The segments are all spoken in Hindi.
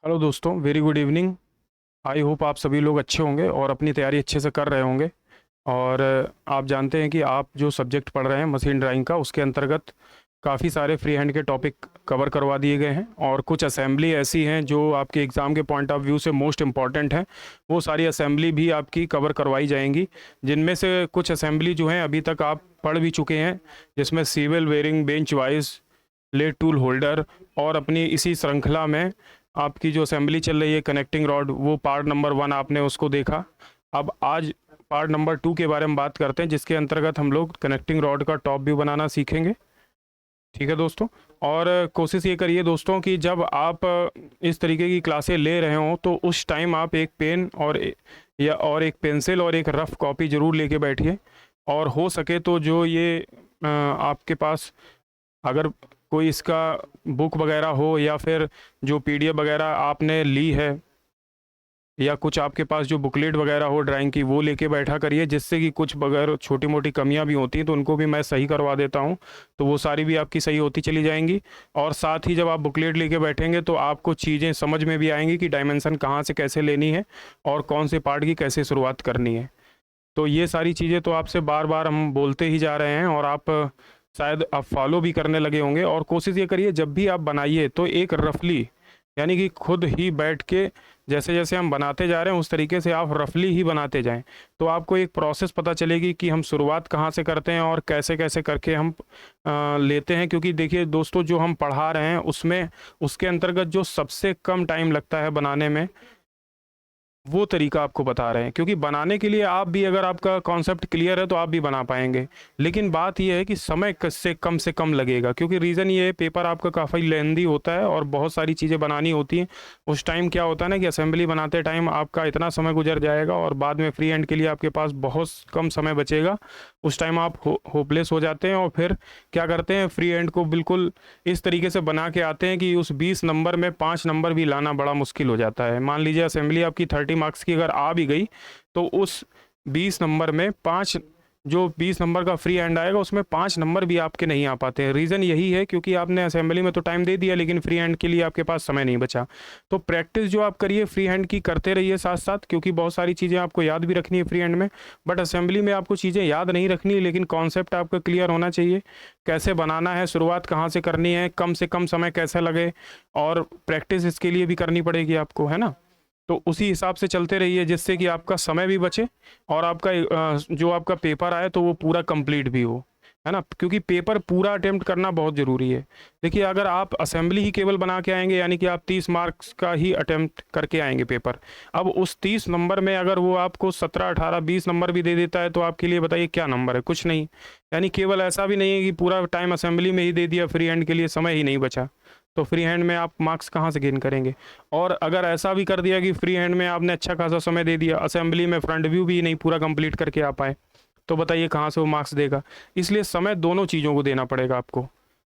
हेलो दोस्तों, very good evening. I hope आप सभी लोग अच्छे होंगे और अपनी तैयारी अच्छे से कर रहे होंगे। और आप जानते हैं कि आप जो सब्जेक्ट पढ़ रहे हैं मशीन ड्राइंग का, उसके अंतर्गत काफ़ी सारे फ्री हैंड के टॉपिक कवर करवा दिए गए हैं और कुछ असेंबली ऐसी हैं जो आपके एग्ज़ाम के पॉइंट ऑफ व्यू से मोस्ट इम्पॉर्टेंट हैं। वो सारी असेंबली भी आपकी कवर करवाई जाएंगी, जिनमें से कुछ असेंबली जो हैं अभी तक आप पढ़ भी चुके हैं, जिसमें swivel bearing, bench vice, lathe tool holder, और अपनी इसी श्रृंखला में आपकी जो असेंबली चल रही है कनेक्टिंग रॉड, वो पार्ट नंबर 1 आपने उसको देखा। अब आज पार्ट नंबर 2 के बारे में बात करते हैं, जिसके अंतर्गत हम लोग कनेक्टिंग रॉड का टॉप व्यू बनाना सीखेंगे। ठीक है दोस्तों। और कोशिश ये करिए दोस्तों कि जब आप इस तरीके की क्लासें ले रहे हों तो उस टाइम आप एक पेन और एक पेंसिल और एक रफ़ कॉपी ज़रूर लेके बैठिए। और हो सके तो जो ये आपके पास अगर कोई इसका बुक वगैरह हो, या फिर जो पीडीएफ वगैरह आपने ली है, या कुछ आपके पास जो बुकलेट वगैरह हो ड्राइंग की, वो लेके बैठा करिए, जिससे कि कुछ अगर छोटी मोटी कमियां भी होती हैं तो उनको भी मैं सही करवा देता हूं, तो वो सारी भी आपकी सही होती चली जाएंगी। और साथ ही जब आप बुकलेट लेके बैठेंगे तो आपको चीज़ें समझ में भी आएंगी कि डायमेंशन कहाँ से कैसे लेनी है और कौन से पार्ट की कैसे शुरुआत करनी है। तो ये सारी चीज़ें तो आपसे बार बार हम बोलते ही जा रहे हैं, और आप शायद आप फॉलो भी करने लगे होंगे। और कोशिश ये करिए जब भी आप बनाइए तो एक रफली, यानी कि खुद ही बैठ के जैसे जैसे हम बनाते जा रहे हैं उस तरीके से आप रफली ही बनाते जाएं, तो आपको एक प्रोसेस पता चलेगी कि हम शुरुआत कहाँ से करते हैं और कैसे कैसे करके हम लेते हैं। क्योंकि देखिए दोस्तों, जो हम पढ़ा रहे हैं उसमें उसके अंतर्गत जो सबसे कम टाइम लगता है बनाने में, वो तरीका आपको बता रहे हैं। क्योंकि बनाने के लिए आप भी, अगर आपका कॉन्सेप्ट क्लियर है तो आप भी बना पाएंगे, लेकिन बात यह है कि समय से कम लगेगा। क्योंकि रीज़न ये है, पेपर आपका काफ़ी लेंदी होता है और बहुत सारी चीज़ें बनानी होती हैं। उस टाइम क्या होता है ना कि असेंबली बनाते टाइम आपका इतना समय गुजर जाएगा और बाद में फ्री हैंड के लिए आपके पास बहुत कम समय बचेगा। उस टाइम आप होपलेस हो जाते हैं और फिर क्या करते हैं, फ्री हैंड को बिल्कुल इस तरीके से बना के आते हैं कि उस 20 नंबर में 5 नंबर भी लाना बड़ा मुश्किल हो जाता है। मान लीजिए असेंबली आपकी 30 मार्क्स की अगर आ भी गई, तो उस 20 नंबर में 5, जो 20 नंबर का फ्री हैंड आएगा उसमें 5 नंबर भी आपके नहीं आ पाते हैं। रीज़न यही है क्योंकि आपने असेंबली में तो टाइम दे दिया, लेकिन फ्री हैंड के लिए आपके पास समय नहीं बचा। तो प्रैक्टिस जो आप करिए फ्री हैंड की करते रहिए साथ साथ, क्योंकि बहुत सारी चीज़ें आपको याद भी रखनी है फ्री हैंड में। बट असेंबली में आपको चीज़ें याद नहीं रखनी, लेकिन कॉन्सेप्ट आपका क्लियर होना चाहिए, कैसे बनाना है, शुरुआत कहाँ से करनी है, कम से कम समय कैसे लगे, और प्रैक्टिस इसके लिए भी करनी पड़ेगी आपको, है ना। तो उसी हिसाब से चलते रहिए, जिससे कि आपका समय भी बचे और आपका जो आपका पेपर आए तो वो पूरा कंप्लीट भी हो, है ना। क्योंकि पेपर पूरा अटेम्प्ट करना बहुत ज़रूरी है। देखिए, अगर आप असेंबली ही केवल बना के आएंगे, यानी कि आप 30 मार्क्स का ही अटेम्प्ट करके आएंगे पेपर, अब उस 30 नंबर में अगर वो आपको 17, 18, 20 नंबर भी दे देता है तो आपके लिए बताइए क्या नंबर है, कुछ नहीं। यानी केवल ऐसा भी नहीं है कि पूरा टाइम असेंबली में ही दे दिया, फ्री हैंड के लिए समय ही नहीं बचा, तो फ्री हैंड में आप मार्क्स कहाँ से गेन करेंगे। और अगर ऐसा भी कर दिया कि फ्री हैंड में आपने अच्छा खासा समय दे दिया, असेंबली में फ्रंट व्यू भी नहीं पूरा कंप्लीट करके आ पाए, तो बताइए कहाँ से वो मार्क्स देगा। इसलिए समय दोनों चीज़ों को देना पड़ेगा आपको।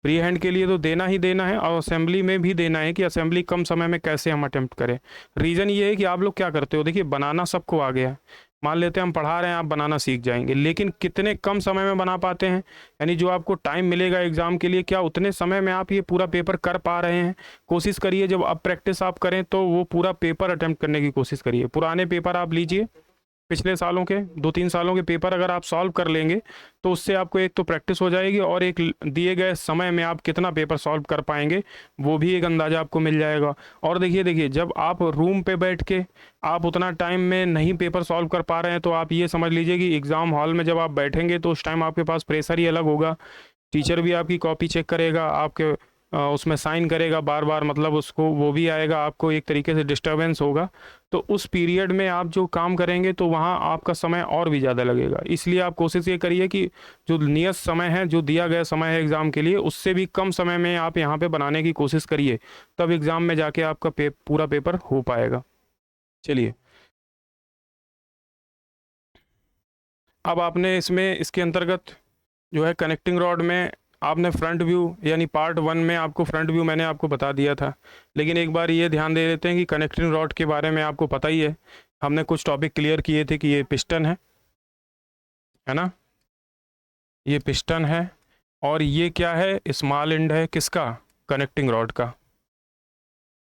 फ्री हैंड के लिए तो देना ही देना है, और असेंबली में भी देना है कि असेंबली कम समय में कैसे हम अटेम्प्ट करें। रीज़न ये है कि आप लोग क्या करते हो, देखिए बनाना सबको आ गया है। मान लेते हैं हम पढ़ा रहे हैं, आप बनाना सीख जाएंगे, लेकिन कितने कम समय में बना पाते हैं। यानी जो आपको टाइम मिलेगा एग्जाम के लिए, क्या उतने समय में आप ये पूरा पेपर कर पा रहे हैं। कोशिश करिए जब अब प्रैक्टिस आप करें तो वो पूरा पेपर अटेम्प्ट करने की कोशिश करिए। पुराने पेपर आप लीजिए, पिछले सालों के 2-3 सालों के पेपर अगर आप सॉल्व कर लेंगे तो उससे आपको एक तो प्रैक्टिस हो जाएगी, और एक दिए गए समय में आप कितना पेपर सॉल्व कर पाएंगे वो भी एक अंदाज़ा आपको मिल जाएगा। और देखिए देखिए, जब आप रूम पे बैठ के आप उतना टाइम में नहीं पेपर सॉल्व कर पा रहे हैं, तो आप ये समझ लीजिए कि एग्ज़ाम हॉल में जब आप बैठेंगे तो उस टाइम आपके पास प्रेशर ही अलग होगा। टीचर भी आपकी कॉपी चेक करेगा, आपके उसमें साइन करेगा बार बार, मतलब उसको वो भी आएगा, आपको एक तरीके से डिस्टर्बेंस होगा। तो उस पीरियड में आप जो काम करेंगे तो वहाँ आपका समय और भी ज़्यादा लगेगा। इसलिए आप कोशिश ये करिए कि जो नियत समय है, जो दिया गया समय है एग्ज़ाम के लिए, उससे भी कम समय में आप यहाँ पे बनाने की कोशिश करिए, तब एग्ज़ाम में जाके आपका पूरा पेपर हो पाएगा। चलिए, अब आपने इसमें इसके अंतर्गत जो है कनेक्टिंग रॉड में आपने फ्रंट व्यू, यानी पार्ट 1 में आपको फ्रंट व्यू मैंने आपको बता दिया था। लेकिन एक बार ये ध्यान दे देते हैं कि कनेक्टिंग रॉड के बारे में आपको पता ही है, हमने कुछ टॉपिक क्लियर किए थे कि ये पिस्टन है ना, ये पिस्टन है। और ये क्या है, स्मॉल एंड है किसका, कनेक्टिंग रॉड का,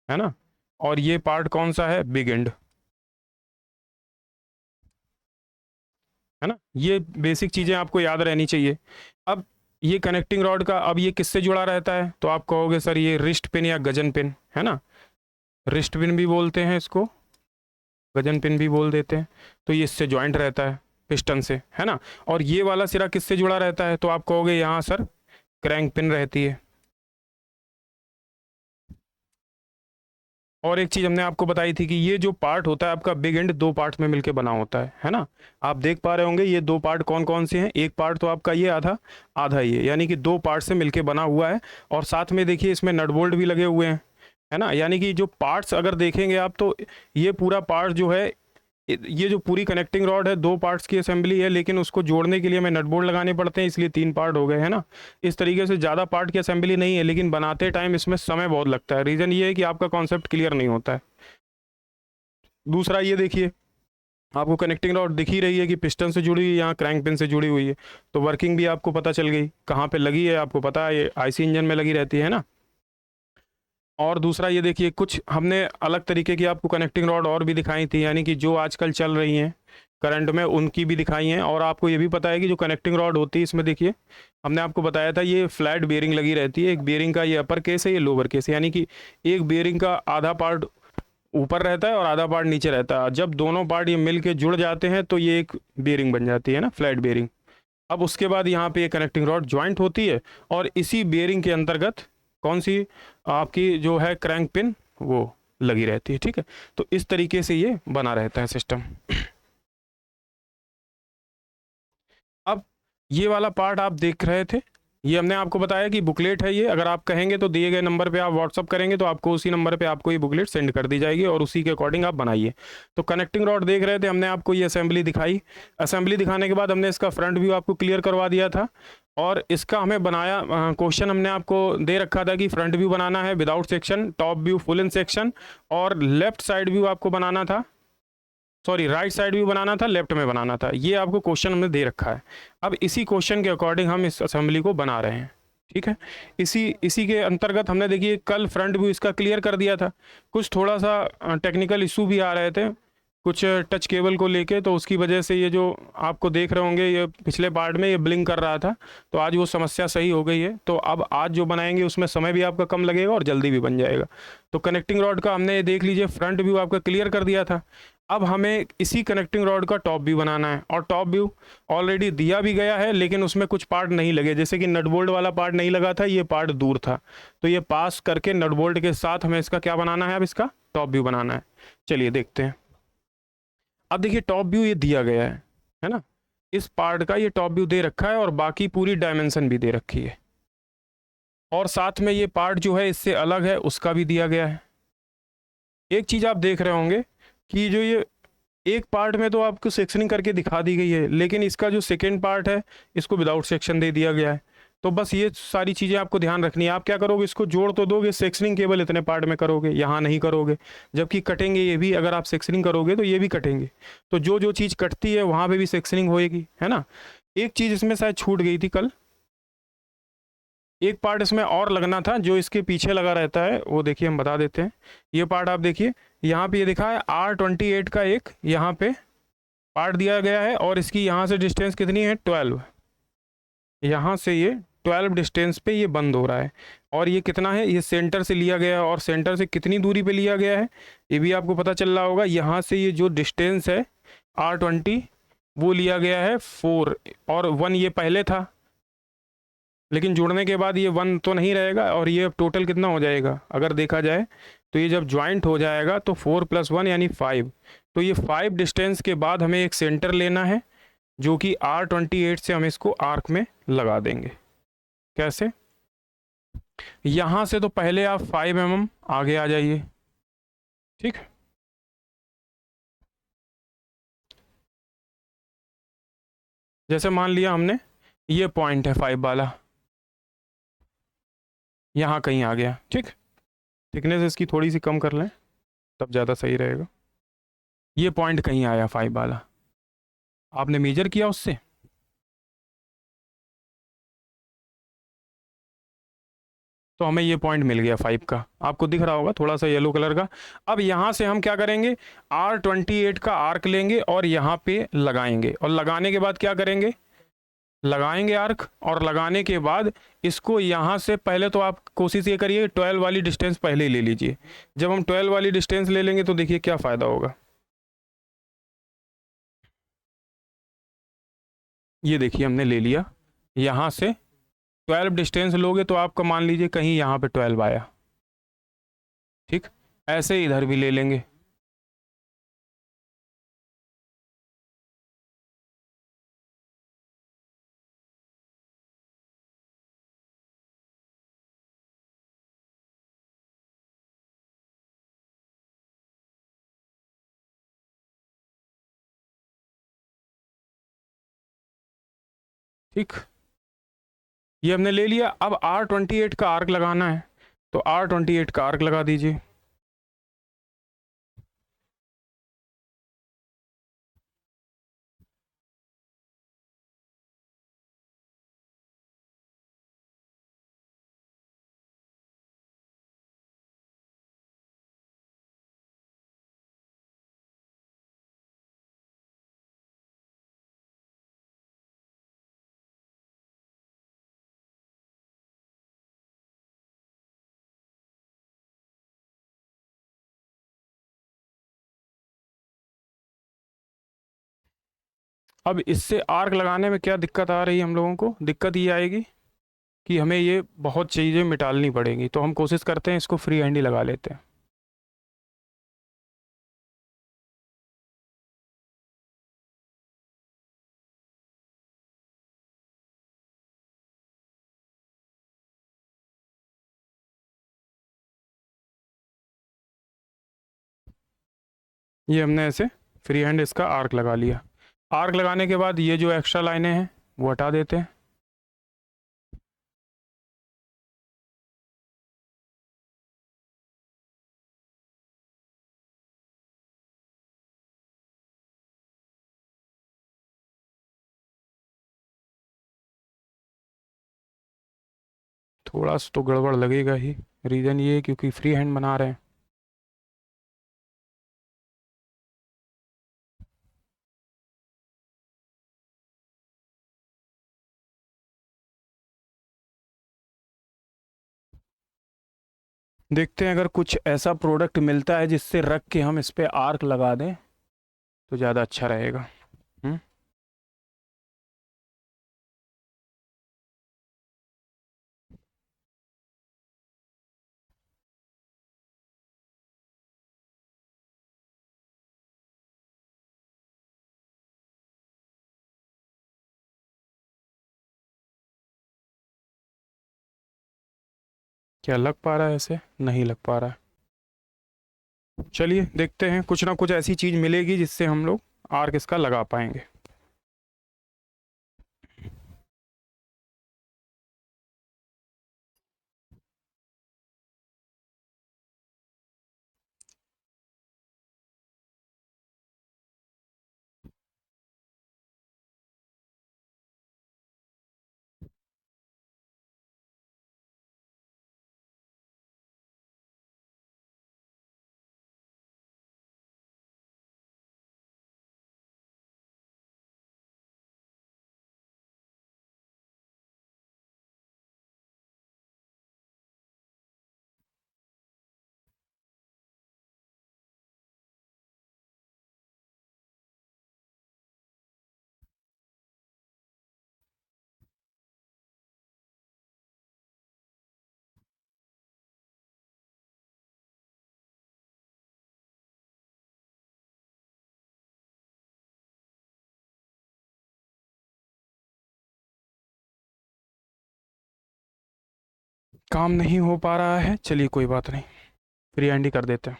है ना। और ये पार्ट कौन सा है, बिग एंड, है ना। ये बेसिक चीज़ें आपको याद रहनी चाहिए। अब ये कनेक्टिंग रॉड का, अब ये किससे जुड़ा रहता है, तो आप कहोगे सर ये रिस्ट पिन या गजन पिन, है ना। रिस्ट पिन भी बोलते हैं इसको, गजन पिन भी बोल देते हैं। तो ये इससे ज्वाइंट रहता है पिस्टन से, है ना। और ये वाला सिरा किससे जुड़ा रहता है, तो आप कहोगे यहाँ सर क्रैंक पिन रहती है। और एक चीज़ हमने आपको बताई थी कि ये जो पार्ट होता है आपका बिग एंड, दो पार्ट्स में मिलके बना होता है ना। आप देख पा रहे होंगे ये दो पार्ट कौन कौन से हैं। एक पार्ट तो आपका ये आधा, आधा ये, यानी कि दो पार्ट से मिलके बना हुआ है। और साथ में देखिए इसमें नट बोल्ट भी लगे हुए हैं, है ना। यानी कि जो पार्ट्स अगर देखेंगे आप, तो ये पूरा पार्ट जो है, ये जो पूरी कनेक्टिंग रॉड है, दो पार्ट्स की असेंबली है, लेकिन उसको जोड़ने के लिए हमें नट बोल्ट लगाने पड़ते हैं, इसलिए तीन पार्ट हो गए, है ना। इस तरीके से ज़्यादा पार्ट की असेंबली नहीं है, लेकिन बनाते टाइम इसमें समय बहुत लगता है। रीज़न ये है कि आपका कॉन्सेप्ट क्लियर नहीं होता है। दूसरा ये देखिए, आपको कनेक्टिंग रॉड दिख ही रही है कि पिस्टन से जुड़ी हुई है, यहाँ क्रैंक पिन से जुड़ी हुई है। तो वर्किंग भी आपको पता चल गई, कहाँ पे लगी है आपको पता है, ये आईसी इंजन में लगी रहती है ना। और दूसरा ये देखिए, कुछ हमने अलग तरीके की आपको कनेक्टिंग रॉड और भी दिखाई थी, यानी कि जो आजकल चल रही हैं करंट में, उनकी भी दिखाई हैं। और आपको ये भी पता है कि जो कनेक्टिंग रॉड होती है, इसमें देखिए हमने आपको बताया था ये फ्लैट बेयरिंग लगी रहती है। एक बेयरिंग का ये अपर केस है, ये लोअर केस है, यानी कि एक बेयरिंग का आधा पार्ट ऊपर रहता है और आधा पार्ट नीचे रहता है। जब दोनों पार्ट ये मिल के जुड़ जाते हैं तो ये एक बेयरिंग बन जाती है ना, फ्लैट बेयरिंग। अब उसके बाद यहाँ पे ये कनेक्टिंग रॉड ज्वाइंट होती है, और इसी बेयरिंग के अंतर्गत कौन सी आपकी जो है क्रैंक पिन वो लगी रहती है, ठीक है। तो इस तरीके से ये बना रहता है सिस्टम। अब ये वाला पार्ट आप देख रहे थे, ये हमने आपको बताया कि बुकलेट है ये। अगर आप कहेंगे तो दिए गए नंबर पे आप व्हाट्सअप करेंगे तो आपको उसी नंबर पे आपको ये बुकलेट सेंड कर दी जाएगी, और उसी के अकॉर्डिंग आप बनाइए। तो कनेक्टिंग रॉड देख रहे थे, हमने आपको ये असेंबली दिखाई। असेंबली दिखाने के बाद हमने इसका फ्रंट व्यू आपको क्लियर करवा दिया था। और इसका हमें बनाया क्वेश्चन हमने आपको दे रखा था कि फ्रंट व्यू बनाना है without section, top view full in section, और लेफ्ट साइड व्यू आपको बनाना था, सॉरी राइट साइड भी बनाना था, लेफ्ट में बनाना था। ये आपको क्वेश्चन हमने दे रखा है। अब इसी क्वेश्चन के अकॉर्डिंग हम इस असेंबली को बना रहे हैं, ठीक है। इसी इसी के अंतर्गत हमने देखिए कल फ्रंट व्यू इसका क्लियर कर दिया था। कुछ थोड़ा सा टेक्निकल इशू भी आ रहे थे कुछ टच केबल को लेके, तो उसकी वजह से ये जो आपको देख रहे होंगे ये पिछले पार्ट में ये ब्लिंक कर रहा था, तो आज वो समस्या सही हो गई है। तो अब आज जो बनाएंगे उसमें समय भी आपका कम लगेगा और जल्दी भी बन जाएगा। तो कनेक्टिंग रॉड का हमने देख लीजिए फ्रंट व्यू आपका क्लियर कर दिया था। अब हमें इसी कनेक्टिंग रॉड का टॉप व्यू बनाना है, और टॉप व्यू ऑलरेडी दिया भी गया है, लेकिन उसमें कुछ पार्ट नहीं लगे, जैसे कि नट बोल्ट वाला पार्ट नहीं लगा था, ये पार्ट दूर था। तो ये पास करके नट बोल्ट के साथ हमें इसका क्या बनाना है, अब इसका टॉप व्यू बनाना है। चलिए देखते हैं। अब देखिए टॉप व्यू ये दिया गया है ना। इस पार्ट का ये टॉप व्यू दे रखा है, और बाकी पूरी डायमेंशन भी दे रखी है, और साथ में ये पार्ट जो है इससे अलग है उसका भी दिया गया है। एक चीज़ आप देख रहे होंगे कि जो ये एक पार्ट में तो आपको सेक्शनिंग करके दिखा दी गई है, लेकिन इसका जो सेकेंड पार्ट है इसको विदाउट सेक्शन दे दिया गया है। तो बस ये सारी चीज़ें आपको ध्यान रखनी है। आप क्या करोगे, इसको जोड़ तो दोगे, सेक्शनिंग केवल इतने पार्ट में करोगे, यहाँ नहीं करोगे। जबकि कटेंगे ये भी, अगर आप सेक्शनिंग करोगे तो ये भी कटेंगे। तो जो जो चीज़ कटती है वहाँ पे भी सेक्शनिंग होएगी, है ना। एक चीज़ इसमें शायद छूट गई थी कल, एक पार्ट इसमें और लगना था जो इसके पीछे लगा रहता है, वो देखिए हम बता देते हैं। ये पार्ट आप देखिए, यहाँ पे ये दिखा है R28 का एक यहाँ पे पार्ट दिया गया है, और इसकी यहाँ से डिस्टेंस कितनी है 12, यहाँ से ये 12 डिस्टेंस पे ये बंद हो रहा है। और ये कितना है, ये सेंटर से लिया गया है, और सेंटर से कितनी दूरी पे लिया गया है ये भी आपको पता चल रहा होगा। यहाँ से ये जो डिस्टेंस है R20 वो लिया गया है 4, और 1 ये पहले था, लेकिन जुड़ने के बाद ये 1 तो नहीं रहेगा, और ये अब टोटल कितना हो जाएगा अगर देखा जाए, तो ये जब ज्वाइंट हो जाएगा तो 4 + 1 यानी 5। तो ये 5 डिस्टेंस के बाद हमें एक सेंटर लेना है, जो कि R28 से हम इसको आर्क में लगा देंगे। कैसे, यहाँ से तो पहले आप 5 mm आगे आ जाइए, ठीक। जैसे मान लिया हमने ये पॉइंट है 5 वाला, यहाँ कहीं आ गया, ठीक। थिकनेस इसकी थोड़ी सी कम कर लें तब ज़्यादा सही रहेगा। ये पॉइंट कहीं आया 5 वाला, आपने मेजर किया उससे, तो हमें ये पॉइंट मिल गया 5 का, आपको दिख रहा होगा थोड़ा सा येलो कलर का। अब यहाँ से हम क्या करेंगे, R28 का आर्क लेंगे और यहाँ पे लगाएंगे, और लगाने के बाद क्या करेंगे, लगाएंगे आर्क, और लगाने के बाद इसको यहाँ से पहले तो आप कोशिश ये करिए 12 वाली डिस्टेंस पहले ही ले लीजिए। जब हम 12 वाली डिस्टेंस ले लेंगे तो देखिए क्या फ़ायदा होगा। ये देखिए हमने ले लिया, यहाँ से 12 डिस्टेंस लोगे तो आपका मान लीजिए कहीं यहाँ पे 12 आया, ठीक। ऐसे इधर भी ले लेंगे। ठीक, ये हमने ले लिया। अब R28 का आर्क लगाना है, तो R28 का आर्क लगा दीजिए। अब इससे आर्क लगाने में क्या दिक्कत आ रही है हम लोगों को, दिक्कत ये आएगी कि हमें ये बहुत चीज़ें मिटालनी पड़ेंगी, तो हम कोशिश करते हैं इसको फ्री हैंड ही लगा लेते हैं। ये हमने ऐसे फ्री हैंड इसका आर्क लगा लिया। आर्क लगाने के बाद ये जो एक्स्ट्रा लाइनें हैं वो हटा देते हैं। थोड़ा सा तो गड़बड़ लगेगा ही, रीज़न ये है क्योंकि फ्री हैंड बना रहे हैं। देखते हैं अगर कुछ ऐसा प्रोडक्ट मिलता है जिससे रख के हम इस पे आर्क लगा दें तो ज़्यादा अच्छा रहेगा। हम्म। क्या लग पा रहा है, ऐसे नहीं लग पा रहा है। चलिए देखते हैं, कुछ ना कुछ ऐसी चीज़ मिलेगी जिससे हम लोग आर्क इसका लगा पाएंगे। काम नहीं हो पा रहा है, चलिए कोई बात नहीं, फ्री हैंड ही कर देते हैं।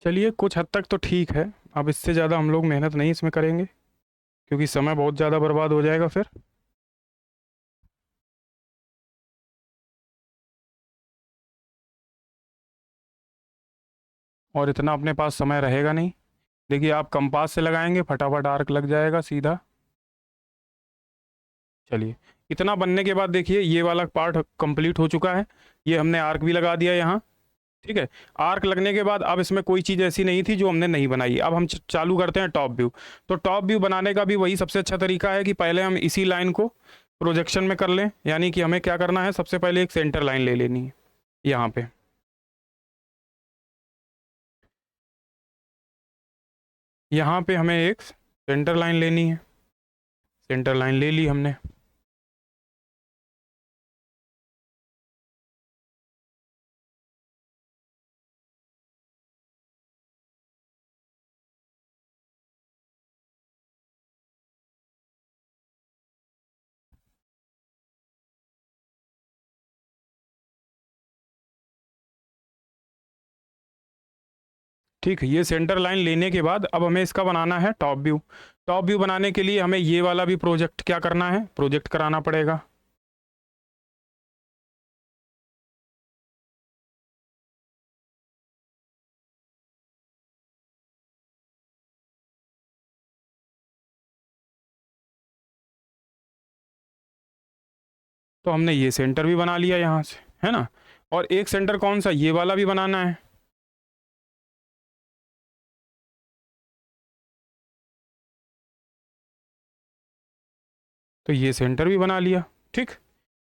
चलिए कुछ हद तक तो ठीक है। अब इससे ज़्यादा हम लोग मेहनत नहीं इसमें करेंगे, क्योंकि समय बहुत ज़्यादा बर्बाद हो जाएगा फिर। और इतना अपने पास समय रहेगा नहीं। देखिए आप कंपास से लगाएंगे, फटाफट आर्क लग जाएगा सीधा। चलिए, इतना बनने के बाद देखिए ये वाला पार्ट कंप्लीट हो चुका है। ये हमने आर्क भी लगा दिया यहाँ। ठीक है। आर्क लगने के बाद अब इसमें कोई चीज़ ऐसी नहीं थी जो हमने नहीं बनाई। अब हम चालू करते हैं टॉप व्यू। तो टॉप व्यू बनाने का भी वही सबसे अच्छा तरीका है कि पहले हम इसी लाइन को प्रोजेक्शन में कर लें। यानी कि हमें क्या करना है, सबसे पहले एक सेंटर लाइन ले लेनी है यहाँ पे। यहाँ पे हमें एक सेंटर लाइन लेनी है। सेंटर लाइन ले ली हमने। ठीक है, ये सेंटर लाइन लेने के बाद अब हमें इसका बनाना है टॉप व्यू। टॉप व्यू बनाने के लिए हमें ये वाला भी प्रोजेक्ट क्या करना है, प्रोजेक्ट कराना पड़ेगा। तो हमने ये सेंटर भी बना लिया यहाँ से, है ना। और एक सेंटर कौन सा, ये वाला भी बनाना है। तो ये सेंटर भी बना लिया। ठीक।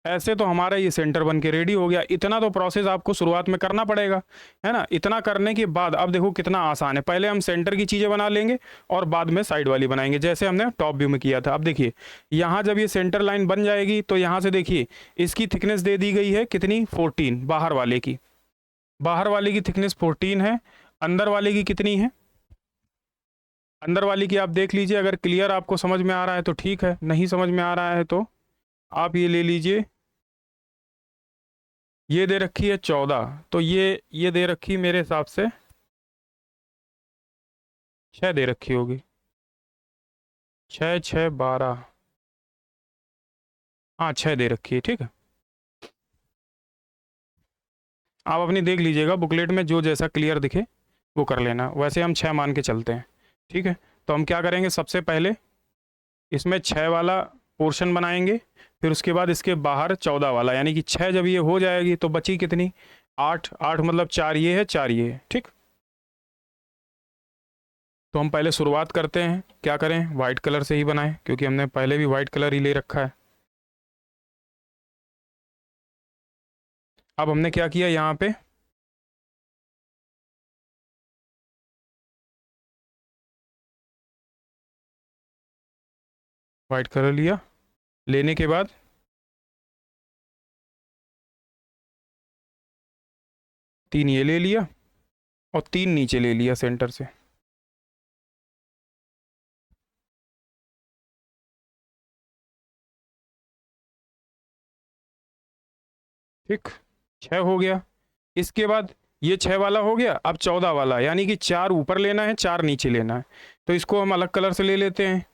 ऐसे तो हमारा ये सेंटर बन के रेडी हो गया। इतना तो प्रोसेस आपको शुरुआत में करना पड़ेगा, है ना। इतना करने के बाद अब देखो कितना आसान है। पहले हम सेंटर की चीज़ें बना लेंगे और बाद में साइड वाली बनाएंगे, जैसे हमने टॉप व्यू में किया था। अब देखिए यहाँ जब ये सेंटर लाइन बन जाएगी तो यहाँ से देखिए इसकी थिकनेस दे दी गई है कितनी, 14 बाहर वाले की। बाहर वाले की थिकनेस 14 है। अंदर वाले की कितनी है, अंदर वाली की आप देख लीजिए। अगर क्लियर आपको समझ में आ रहा है तो ठीक है, नहीं समझ में आ रहा है तो आप ये ले लीजिए। ये दे रखी है 14, तो ये दे रखी मेरे हिसाब से 6 दे रखी होगी। 6 6 12, हाँ 6 दे रखी है। ठीक है, आप अपनी देख लीजिएगा बुकलेट में जो जैसा क्लियर दिखे वो कर लेना। वैसे हम 6 मान के चलते हैं। ठीक है। तो हम क्या करेंगे, सबसे पहले इसमें 6 वाला पोर्शन बनाएंगे। फिर उसके बाद इसके बाहर 14 वाला, यानी कि 6 जब ये हो जाएगी तो बची कितनी, 8। 8 मतलब 4 ये है, 4 ये है। ठीक। तो हम पहले शुरुआत करते हैं, क्या करें, वाइट कलर से ही बनाएं, क्योंकि हमने पहले भी वाइट कलर ही ले रखा है। अब हमने क्या किया, यहाँ पे वाइट कलर लिया। लेने के बाद 3 ये ले लिया और 3 नीचे ले लिया सेंटर से। ठीक, 6 हो गया। इसके बाद ये 6 वाला हो गया। अब 14 वाला, यानी कि 4 ऊपर लेना है, 4 नीचे लेना है। तो इसको हम अलग कलर से ले लेते हैं।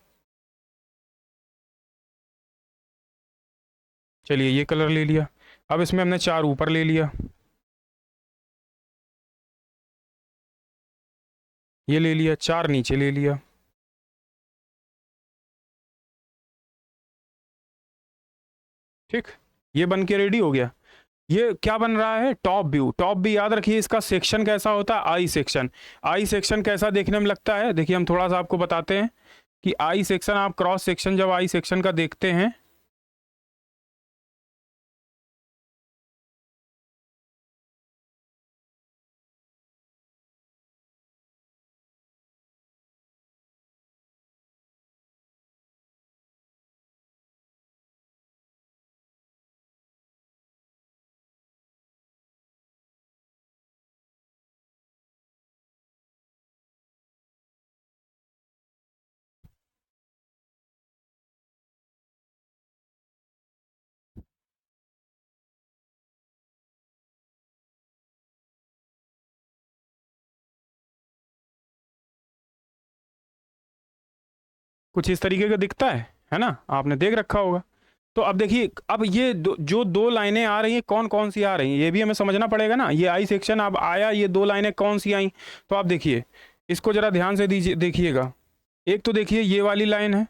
चलिए ये कलर ले लिया। अब इसमें हमने 4 ऊपर ले लिया, ये ले लिया, 4 नीचे ले लिया। ठीक, ये बन के रेडी हो गया। ये क्या बन रहा है, टॉप व्यू। टॉप भी याद रखिए इसका सेक्शन कैसा होता है, आई सेक्शन। आई सेक्शन कैसा देखने में लगता है, देखिए हम थोड़ा सा आपको बताते हैं कि आई सेक्शन, आप क्रॉस सेक्शन जब आई सेक्शन का देखते हैं कुछ इस तरीके का दिखता है ना, आपने देख रखा होगा। तो अब देखिए, अब ये जो दो लाइनें आ रही हैं, कौन कौन सी आ रही हैं ये भी हमें समझना पड़ेगा ना। ये आई सेक्शन अब आया, ये दो लाइनें कौन सी आई, तो आप देखिए इसको जरा ध्यान से दीजिए, देखिएगा। एक तो देखिए ये वाली लाइन है,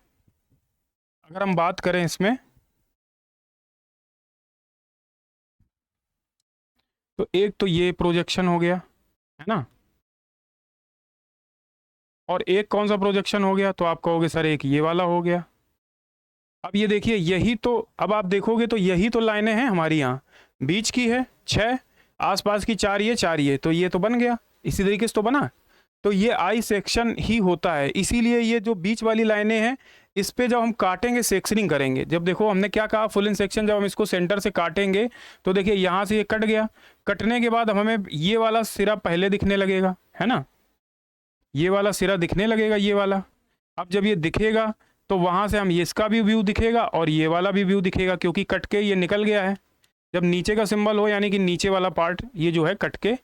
अगर हम बात करें इसमें, तो एक तो ये प्रोजेक्शन हो गया, है ना। और एक कौन सा प्रोजेक्शन हो गया, तो आप कहोगे सर एक ये वाला हो गया। अब ये देखिए, यही तो, अब आप देखोगे तो यही तो लाइनें हैं हमारी, यहाँ बीच की है 6, आसपास की 4, ये 4, ये तो बन गया, इसी तरीके से तो बना। तो ये आई सेक्शन ही होता है, इसीलिए ये जो बीच वाली लाइनें हैं, इस पे जब हम काटेंगे, सेक्शनिंग करेंगे, जब देखो हमने क्या कहा, फुल इन सेक्शन, जब हम इसको सेंटर से काटेंगे तो देखिए यहाँ से ये कट गया, कटने के बाद हमें ये वाला सिरा पहले दिखने लगेगा, है ना, ये वाला सिरा दिखने लगेगा, ये वाला। अब जब ये दिखेगा तो वहाँ से हम ये, इसका भी व्यू दिखेगा और ये वाला भी व्यू दिखेगा, क्योंकि कट के ये निकल गया है। जब नीचे का सिंबल हो, यानी कि नीचे वाला पार्ट ये जो है कट के,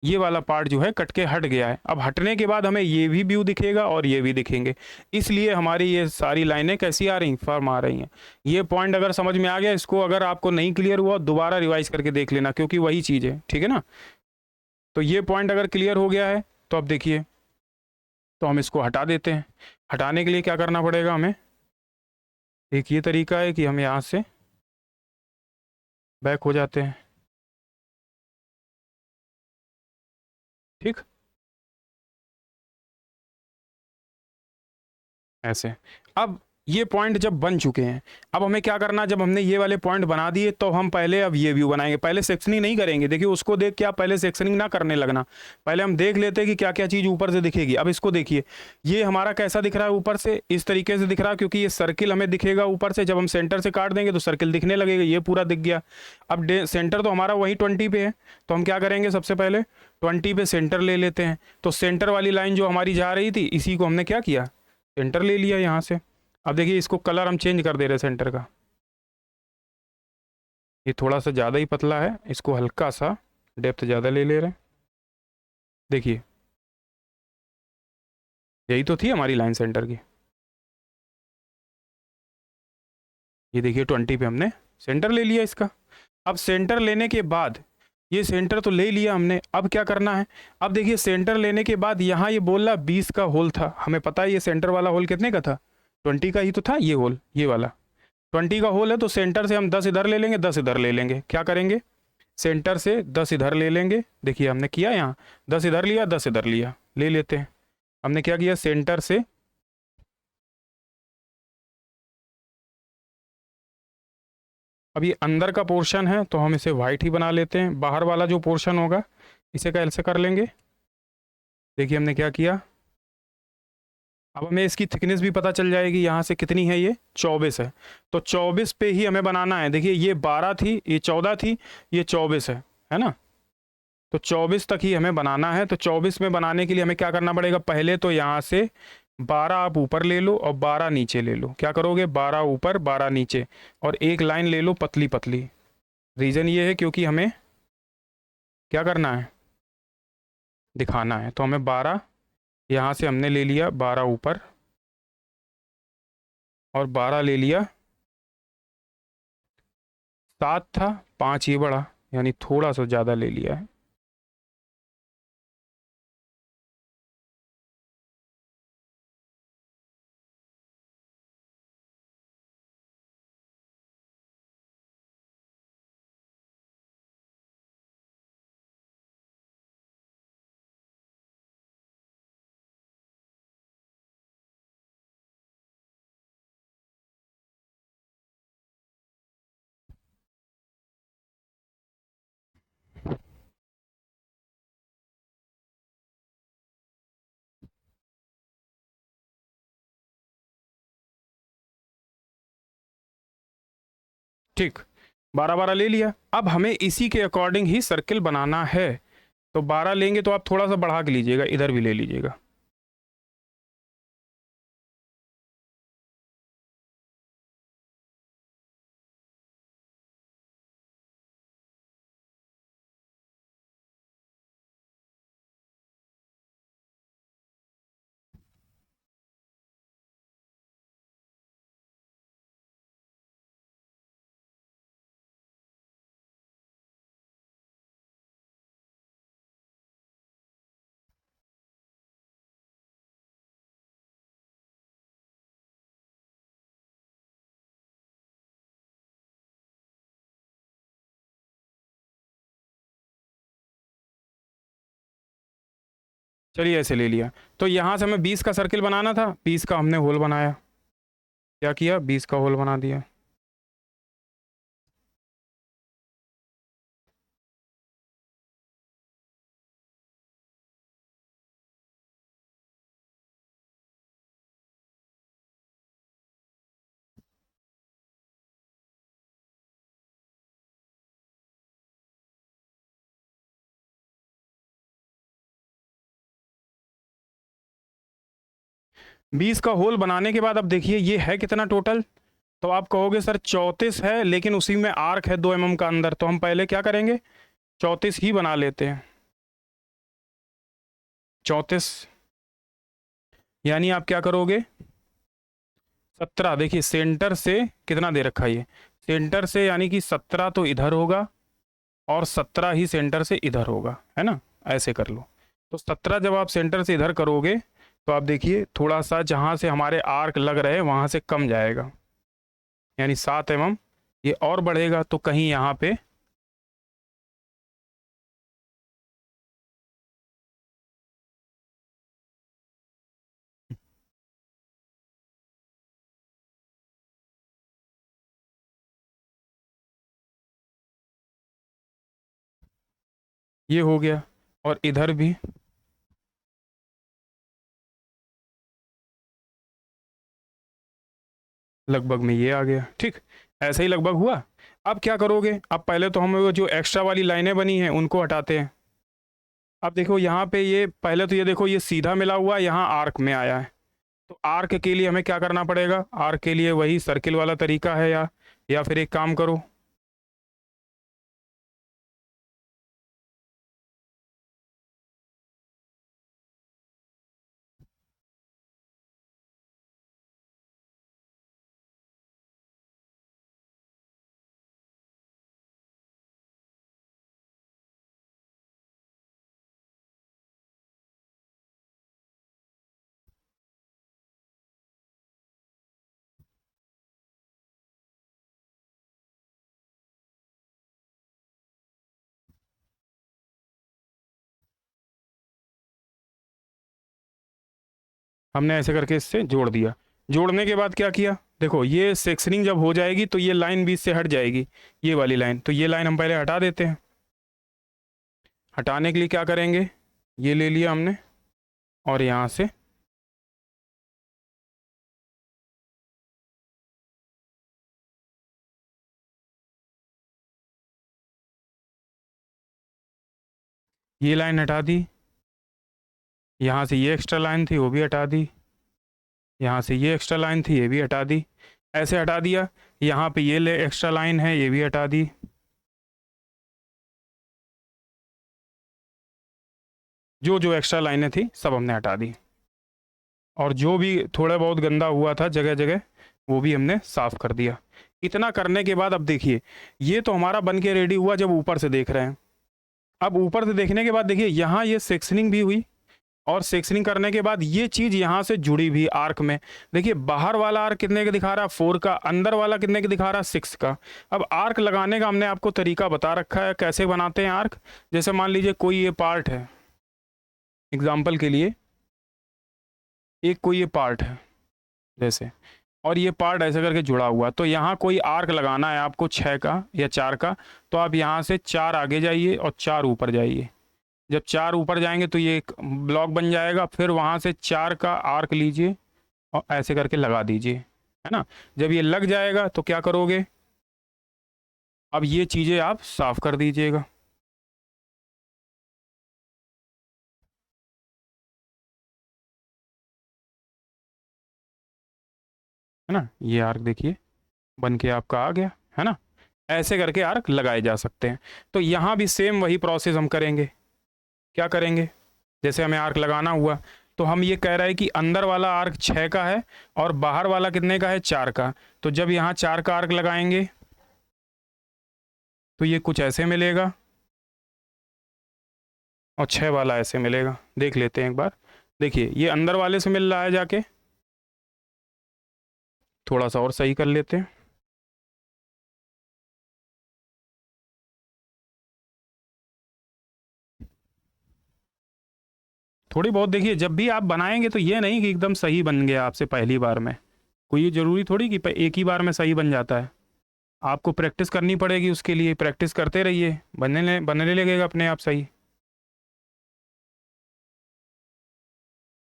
ये वाला पार्ट जो है कट के हट गया है। अब हटने के बाद हमें ये भी व्यू दिखेगा और ये भी दिखेंगे, इसलिए हमारी ये सारी लाइनें कैसी आ रही, फर्म आ रही हैं। ये पॉइंट अगर समझ में आ गया, इसको अगर आपको नहीं क्लियर हुआ दोबारा रिवाइज करके देख लेना, क्योंकि वही चीज़ है, ठीक है ना। तो ये पॉइंट अगर क्लियर हो गया है तो अब देखिए, तो हम इसको हटा देते हैं। हटाने के लिए क्या करना पड़ेगा हमें, एक ये तरीका है कि हम यहाँ से बैक हो जाते हैं, ठीक, ऐसे। अब ये पॉइंट जब बन चुके हैं, अब हमें क्या करना, जब हमने ये वाले पॉइंट बना दिए तो हम पहले अब ये व्यू बनाएंगे। पहले सेक्शनिंग नहीं करेंगे, देखिए उसको देख के आप पहले सेक्शनिंग ना करने लगना, पहले हम देख लेते हैं कि क्या क्या चीज़ ऊपर से दिखेगी। अब इसको देखिए, ये हमारा कैसा दिख रहा है, ऊपर से इस तरीके से दिख रहा है, क्योंकि ये सर्किल हमें दिखेगा ऊपर से, जब हम सेंटर से काट देंगे तो सर्किल दिखने लगेगा, ये पूरा दिख गया। अब सेंटर तो हमारा वही 20 पे है, तो हम क्या करेंगे, सबसे पहले 20 पे सेंटर ले लेते हैं। तो सेंटर वाली लाइन जो हमारी जा रही थी, इसी को हमने क्या किया, सेंटर ले लिया यहाँ से। अब देखिए इसको कलर हम चेंज कर दे रहे हैं सेंटर का, ये थोड़ा सा ज़्यादा ही पतला है, इसको हल्का सा डेप्थ ज़्यादा ले ले रहे हैं। देखिए यही तो थी हमारी लाइन सेंटर की, ये देखिए 20 पे हमने सेंटर ले लिया इसका। अब सेंटर लेने के बाद, ये सेंटर तो ले लिया हमने, अब क्या करना है, अब देखिए सेंटर लेने के बाद यहाँ ये बोल रहा 20 का होल था, हमें पता है ये सेंटर वाला होल कितने का था, 20 का ही तो था ये होल, ये वाला 20 का होल है। तो सेंटर से हम 10 इधर ले लेंगे, 10 इधर ले लेंगे, क्या करेंगे, सेंटर से 10 इधर ले लेंगे। देखिए हमने किया यहाँ 10 इधर लिया, 10 इधर लिया, ले लेते हैं। हमने क्या किया, सेंटर से, अब ये अंदर का पोर्शन है तो हम इसे वाइट ही बना लेते हैं, बाहर वाला जो पोर्शन होगा इसे कैसे कर लेंगे। देखिए हमने क्या किया, अब हमें इसकी थिकनेस भी पता चल जाएगी, यहाँ से कितनी है, ये 24 है, तो 24 पे ही हमें बनाना है। देखिए ये 12 थी, ये 14 थी, ये 24 है ना। तो 24 तक ही हमें बनाना है। तो 24 में बनाने के लिए हमें क्या करना पड़ेगा, पहले तो यहाँ से 12 आप ऊपर ले लो और 12 नीचे ले लो। क्या करोगे, 12 ऊपर 12 नीचे, और एक लाइन ले लो पतली पतली। रीज़न ये है क्योंकि हमें क्या करना है, दिखाना है। तो हमें 12 यहाँ से हमने ले लिया, 12 ऊपर, और 12 ले लिया, 7 था, 5 ये बड़ा, यानी थोड़ा सा ज़्यादा ले लिया है। ठीक, 12 12 ले लिया। अब हमें इसी के अकॉर्डिंग ही सर्किल बनाना है। तो 12 लेंगे तो आप थोड़ा सा बढ़ा के लीजिएगा, इधर भी ले लीजिएगा। चलिए ऐसे ले लिया। तो यहाँ से हमें 20 का सर्किल बनाना था, 20 का हमने होल बनाया। क्या किया, 20 का होल बना दिया। 20 का होल बनाने के बाद अब देखिए ये है कितना टोटल। तो आप कहोगे सर 34 है, लेकिन उसी में आर्क है 2 mm का अंदर, तो हम पहले क्या करेंगे, 34 ही बना लेते हैं। 34 यानी आप क्या करोगे, 17। देखिए सेंटर से कितना दे रखा है ये, सेंटर से यानी कि 17 तो इधर होगा और 17 ही सेंटर से इधर होगा, है ना। ऐसे कर लो। तो 17 जब आप सेंटर से इधर करोगे तो आप देखिए थोड़ा सा जहाँ से हमारे आर्क लग रहे हैं वहाँ से कम जाएगा, यानी 7 mm। ये और बढ़ेगा तो कहीं यहाँ पे ये हो गया, और इधर भी लगभग में ये आ गया। ठीक, ऐसे ही लगभग हुआ। अब क्या करोगे, अब पहले तो हमें वो जो एक्स्ट्रा वाली लाइनें बनी हैं उनको हटाते हैं। अब देखो यहाँ पे ये पहले तो ये देखो ये सीधा मिला हुआ है, यहाँ आर्क में आया है। तो आर्क के लिए हमें क्या करना पड़ेगा, आर्क के लिए वही सर्किल वाला तरीका है, या फिर एक काम करो, हमने ऐसे करके इससे जोड़ दिया। जोड़ने के बाद क्या किया, देखो ये सेक्शनिंग जब हो जाएगी तो ये लाइन बीच से हट जाएगी, ये वाली लाइन, तो ये लाइन हम पहले हटा देते हैं। हटाने के लिए क्या करेंगे, ये ले लिया हमने और यहाँ से ये लाइन हटा दी, यहाँ से ये एक्स्ट्रा लाइन थी वो भी हटा दी, यहाँ से ये एक्स्ट्रा लाइन थी ये भी हटा दी। ऐसे हटा दिया, यहाँ पे ये ले एक्स्ट्रा लाइन है ये भी हटा दी। जो जो एक्स्ट्रा लाइनें थी सब हमने हटा दी, और जो भी थोड़ा बहुत गंदा हुआ था जगह जगह वो भी हमने साफ कर दिया। इतना करने के बाद अब देखिए ये तो हमारा बन के रेडी हुआ जब ऊपर से देख रहे हैं। अब ऊपर से देखने के बाद देखिए यहाँ ये सेक्शनिंग भी हुई, और सेक्शनिंग करने के बाद ये चीज़ यहाँ से जुड़ी भी आर्क में। देखिए बाहर वाला आर्क कितने का दिखा रहा है, 4 का, अंदर वाला कितने का दिखा रहा है, 6 का। अब आर्क लगाने का हमने आपको तरीका बता रखा है कैसे बनाते हैं आर्क। जैसे मान लीजिए कोई ये पार्ट है, एग्जाम्पल के लिए एक कोई ये पार्ट है जैसे, और ये पार्ट ऐसे करके जुड़ा हुआ, तो यहाँ कोई आर्क लगाना है आपको 6 का या 4 का, तो आप यहाँ से 4 आगे जाइए और 4 ऊपर जाइए। जब 4 ऊपर जाएंगे तो ये एक ब्लॉक बन जाएगा, फिर वहाँ से 4 का आर्क लीजिए और ऐसे करके लगा दीजिए, है ना। जब ये लग जाएगा तो क्या करोगे, अब ये चीज़ें आप साफ कर दीजिएगा, है ना। ये आर्क देखिए बन के आपका आ गया, है ना। ऐसे करके आर्क लगाए जा सकते हैं। तो यहाँ भी सेम वही प्रोसेस हम करेंगे। क्या करेंगे, जैसे हमें आर्क लगाना हुआ, तो हम ये कह रहे हैं कि अंदर वाला आर्क 6 का है और बाहर वाला कितने का है, 4 का। तो जब यहाँ 4 का आर्क लगाएंगे तो ये कुछ ऐसे मिलेगा, और 6 वाला ऐसे मिलेगा। देख लेते हैं एक बार। देखिए ये अंदर वाले से मिल रहा है जाके, थोड़ा सा और सही कर लेते हैं। थोड़ी बहुत देखिए, जब भी आप बनाएंगे तो ये नहीं कि एकदम सही बन गया आपसे पहली बार में। कोई ये ज़रूरी थोड़ी कि एक ही बार में सही बन जाता है। आपको प्रैक्टिस करनी पड़ेगी, उसके लिए प्रैक्टिस करते रहिए, बनने लगेगा अपने आप सही,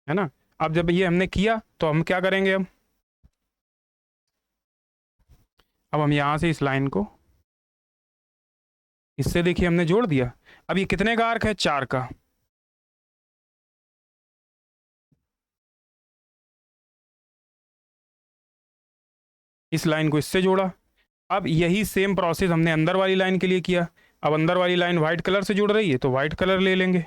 है ना। अब जब ये हमने किया तो हम क्या करेंगे, अब हम यहाँ से इस लाइन को इससे देखिए हमने जोड़ दिया। अब ये कितने का आर्क है, 4 का। इस लाइन को इससे जोड़ा। अब यही सेम प्रोसेस हमने अंदर वाली लाइन के लिए किया। अब अंदर वाली लाइन वाइट कलर से जुड़ रही है तो वाइट कलर ले लेंगे।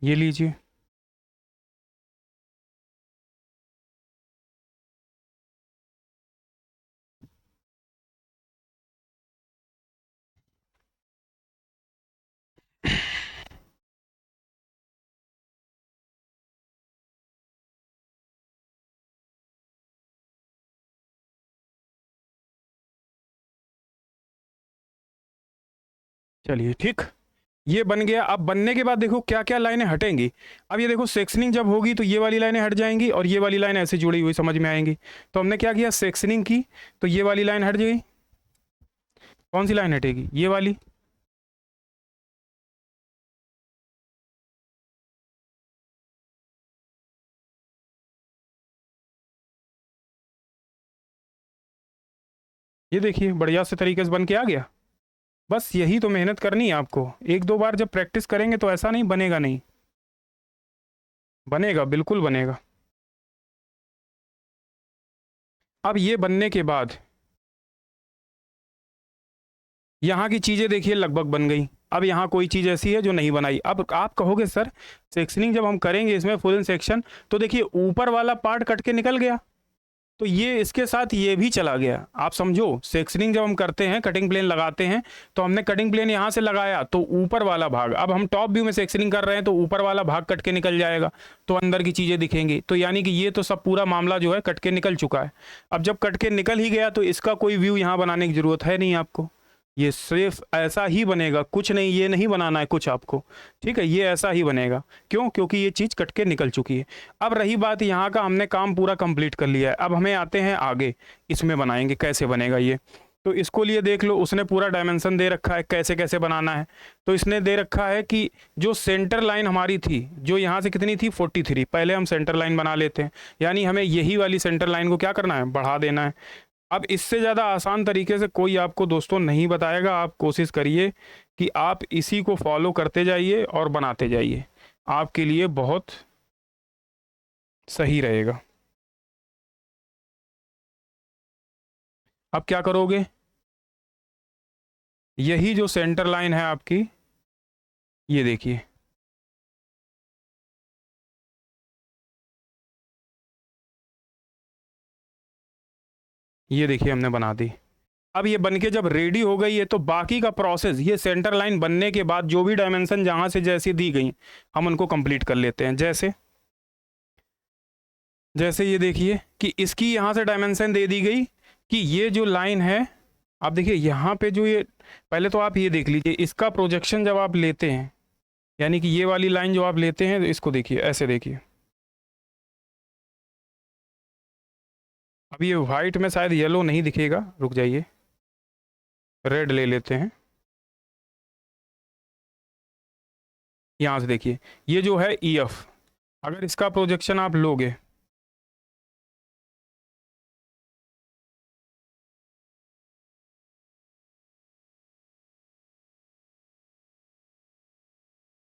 ये लीजिए। चलिए ठीक, ये बन गया। अब बनने के बाद देखो क्या क्या लाइनें हटेंगी। अब ये देखो सेक्शनिंग जब होगी तो ये वाली लाइनें हट जाएंगी और ये वाली लाइन ऐसे जुड़ी हुई समझ में आएंगी। तो हमने क्या किया, सेक्शनिंग की तो ये वाली लाइन हट जाएगी। कौन सी लाइन हटेगी, ये वाली। ये देखिए बढ़िया से तरीके से बन के आ गया। बस यही तो मेहनत करनी है आपको। एक दो बार जब प्रैक्टिस करेंगे तो ऐसा नहीं बनेगा, नहीं बनेगा, बिल्कुल बनेगा। अब ये बनने के बाद यहाँ की चीज़ें देखिए लगभग बन गई। अब यहाँ कोई चीज़ ऐसी है जो नहीं बनाई। अब आप कहोगे सर सेक्शनिंग जब हम करेंगे इसमें फुल सेक्शन तो देखिए ऊपर वाला पार्ट कट के निकल गया, तो ये इसके साथ ये भी चला गया। आप समझो, सेक्शनिंग जब हम करते हैं कटिंग प्लेन लगाते हैं तो हमने कटिंग प्लेन यहाँ से लगाया तो ऊपर वाला भाग, अब हम टॉप व्यू में सेक्शनिंग कर रहे हैं तो ऊपर वाला भाग कट के निकल जाएगा तो अंदर की चीज़ें दिखेंगी। तो यानी कि ये तो सब पूरा मामला जो है कट के निकल चुका है। अब जब कट के निकल ही गया तो इसका कोई व्यू यहाँ बनाने की ज़रूरत है नहीं आपको। ये सिर्फ ऐसा ही बनेगा, कुछ नहीं, ये नहीं बनाना है कुछ आपको, ठीक है। ये ऐसा ही बनेगा, क्यों, क्योंकि ये चीज़ कट के निकल चुकी है। अब रही बात यहाँ का, हमने काम पूरा कंप्लीट कर लिया है। अब हमें आते हैं आगे, इसमें बनाएंगे कैसे बनेगा ये। तो इसको लिए देख लो, उसने पूरा डायमेंशन दे रखा है कैसे कैसे बनाना है। तो इसने दे रखा है कि जो सेंटर लाइन हमारी थी, जो यहाँ से कितनी थी 43, पहले हम सेंटर लाइन बना लेते हैं। यानी हमें यही वाली सेंटर लाइन को क्या करना है, बढ़ा देना है। अब इससे ज़्यादा आसान तरीके से कोई आपको दोस्तों नहीं बताएगा। आप कोशिश करिए कि आप इसी को फॉलो करते जाइए और बनाते जाइए, आपके लिए बहुत सही रहेगा। अब क्या करोगे, यही जो सेंटर लाइन है आपकी, ये देखिए, ये देखिए हमने बना दी। अब ये बनके जब रेडी हो गई है तो बाकी का प्रोसेस, ये सेंटर लाइन बनने के बाद जो भी डायमेंशन जहाँ से जैसी दी गई हम उनको कंप्लीट कर लेते हैं। जैसे जैसे ये देखिए कि इसकी यहाँ से डायमेंशन दे दी गई कि ये जो लाइन है, आप देखिए यहाँ पे जो ये, पहले तो आप ये देख लीजिए इसका प्रोजेक्शन जब आप लेते हैं, यानी कि ये वाली लाइन जो आप लेते हैं तो इसको देखिए, ऐसे देखिए। अब ये वाइट में शायद येलो नहीं दिखेगा, रुक जाइए, रेड ले लेते हैं। यहाँ से देखिए ये जो है ई एफ, अगर इसका प्रोजेक्शन आप लोगे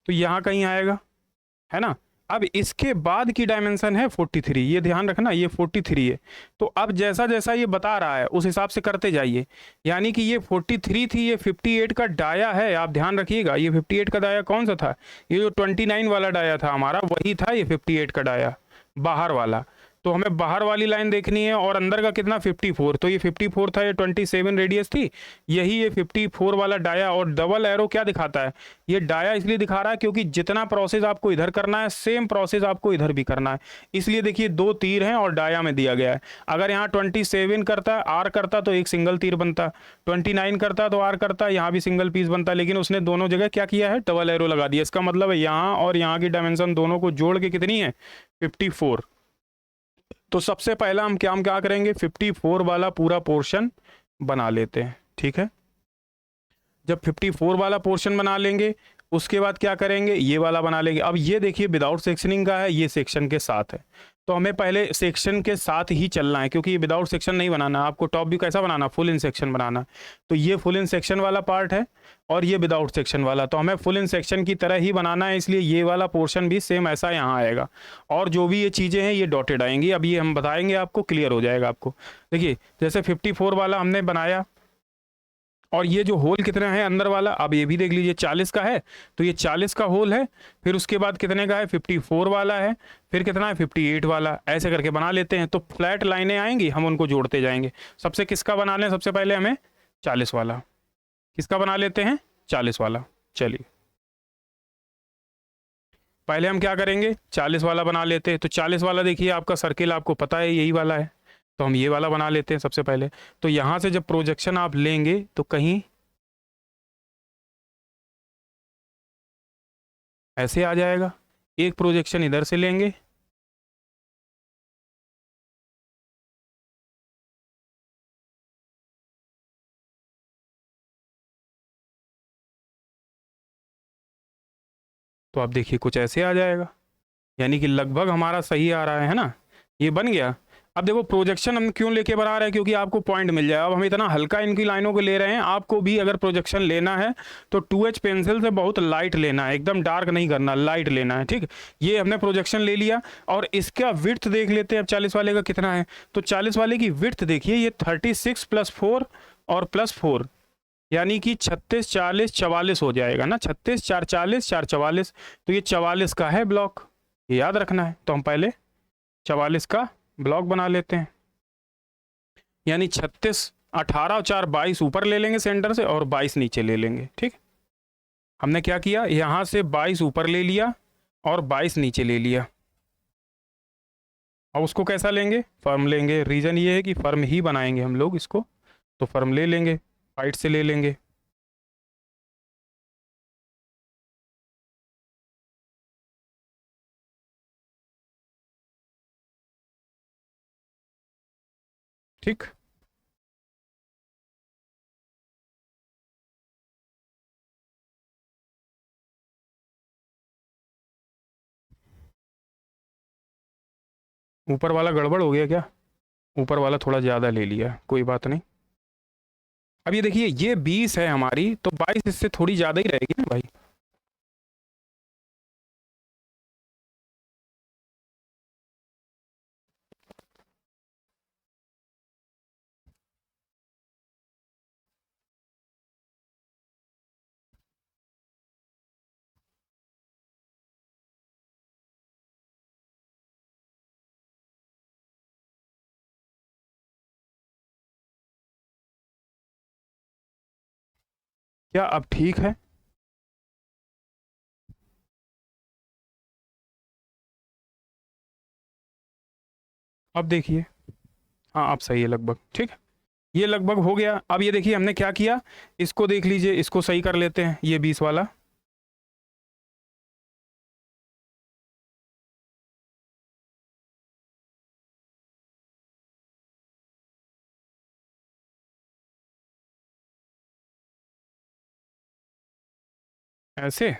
तो यहाँ कहीं आएगा, है ना। अब इसके बाद की डायमेंशन है 43, ये ध्यान रखना, ये 43 है। तो अब जैसा जैसा ये बता रहा है उस हिसाब से करते जाइए। यानी कि ये 43 थी, ये 58 का डाया है, आप ध्यान रखिएगा। ये 58 का डाया कौन सा था, ये जो 29 वाला डाया था हमारा वही था, ये 58 का डाया बाहर वाला। तो हमें बाहर वाली लाइन देखनी है और अंदर का कितना 54, तो ये 54 था, ये 27 रेडियस थी, यही ये 54 वाला डाया। और डबल एरो क्या दिखाता है, ये डाया इसलिए दिखा रहा है क्योंकि जितना प्रोसेस आपको इधर करना है सेम प्रोसेस आपको इधर भी करना है, इसलिए देखिए दो तीर हैं और डाया में दिया गया है। अगर यहाँ 27 करता आर करता तो एक सिंगल तीर बनता, 29 करता तो आर करता, यहाँ भी सिंगल पीस बनता, लेकिन उसने दोनों जगह क्या किया है, डबल एरो लगा दिया। इसका मतलब है यहाँ और यहाँ की डायमेंशन दोनों को जोड़ के कितनी है, 54। तो सबसे पहला हम क्या करेंगे, 54 वाला पूरा पोर्शन बना लेते हैं, ठीक है। जब 54 वाला पोर्शन बना लेंगे उसके बाद क्या करेंगे, ये वाला बना लेंगे। अब ये देखिए विदाउट सेक्शनिंग का है, ये सेक्शन के साथ है, तो हमें पहले सेक्शन के साथ ही चलना है क्योंकि ये विदाउट सेक्शन नहीं बनाना। आपको टॉप व्यू कैसा बनाना, फुल इन सेक्शन बनाना। तो ये फुल इन सेक्शन वाला पार्ट है और ये विदाउट सेक्शन वाला, तो हमें फुल इन सेक्शन की तरह ही बनाना है, इसलिए ये वाला पोर्शन भी सेम ऐसा यहाँ आएगा और जो भी ये चीज़ें हैं ये डॉटेड आएंगी। अब ये हम बताएंगे आपको, क्लियर हो जाएगा आपको। देखिए जैसे 54 वाला हमने बनाया और ये जो होल कितना है अंदर वाला, अब ये भी देख लीजिए 40 का है, तो ये 40 का होल है। फिर उसके बाद कितने का है, 54 वाला है, फिर कितना है 58 वाला, ऐसे करके बना लेते हैं। तो फ्लैट लाइनें आएंगी, हम उनको जोड़ते जाएंगे। सबसे किसका बना लें, सबसे पहले हमें 40 वाला, किसका बना लेते हैं, 40 वाला। चलिए पहले हम क्या करेंगे, 40 वाला बना लेते हैं। तो 40 वाला देखिए आपका सर्किल आपको पता है यही वाला है, तो हम ये वाला बना लेते हैं सबसे पहले। तो यहाँ से जब प्रोजेक्शन आप लेंगे तो कहीं ऐसे आ जाएगा, एक प्रोजेक्शन इधर से लेंगे, तो आप देखिए कुछ ऐसे आ जाएगा, यानी कि लगभग हमारा सही आ रहा है ना, ये बन गया। अब देखो प्रोजेक्शन हम क्यों लेके बना रहे हैं, क्योंकि आपको पॉइंट मिल जाए। अब हम इतना हल्का इनकी लाइनों को ले रहे हैं, आपको भी अगर प्रोजेक्शन लेना है तो 2H पेंसिल से बहुत लाइट लेना है, एकदम डार्क नहीं करना, लाइट लेना है, ठीक। ये हमने प्रोजेक्शन ले लिया और इसका विड्थ देख लेते हैं अब 40 वाले का कितना है। तो 40 वाले की विड्थ देखिए, ये 36 + 4 और +4 यानी कि 36 40 44 हो जाएगा ना, 36 4 40 4 44, तो ये 44 का है ब्लॉक, ये याद रखना है। तो हम पहले 44 का ब्लॉक बना लेते हैं, यानी 36 18 और 4 22 ऊपर ले लेंगे सेंटर से और 22 नीचे ले लेंगे, ठीक। हमने क्या किया, यहाँ से 22 ऊपर ले लिया और 22 नीचे ले लिया। अब उसको कैसा लेंगे, फर्म लेंगे। रीज़न ये है कि फर्म ही बनाएंगे हम लोग इसको, तो फर्म ले लेंगे, साइड से ले लेंगे। ठीक, ऊपर वाला गड़बड़ हो गया क्या, ऊपर वाला थोड़ा ज़्यादा ले लिया, कोई बात नहीं। अब ये देखिए ये 20 है हमारी, तो 22 इससे थोड़ी ज़्यादा ही रहेगी ना भाई। क्या अब ठीक है, अब देखिए, हाँ अब सही है लगभग, ठीक है। ये लगभग हो गया। अब ये देखिए हमने क्या किया, इसको देख लीजिए, इसको सही कर लेते हैं, ये 20 वाला। ऐसे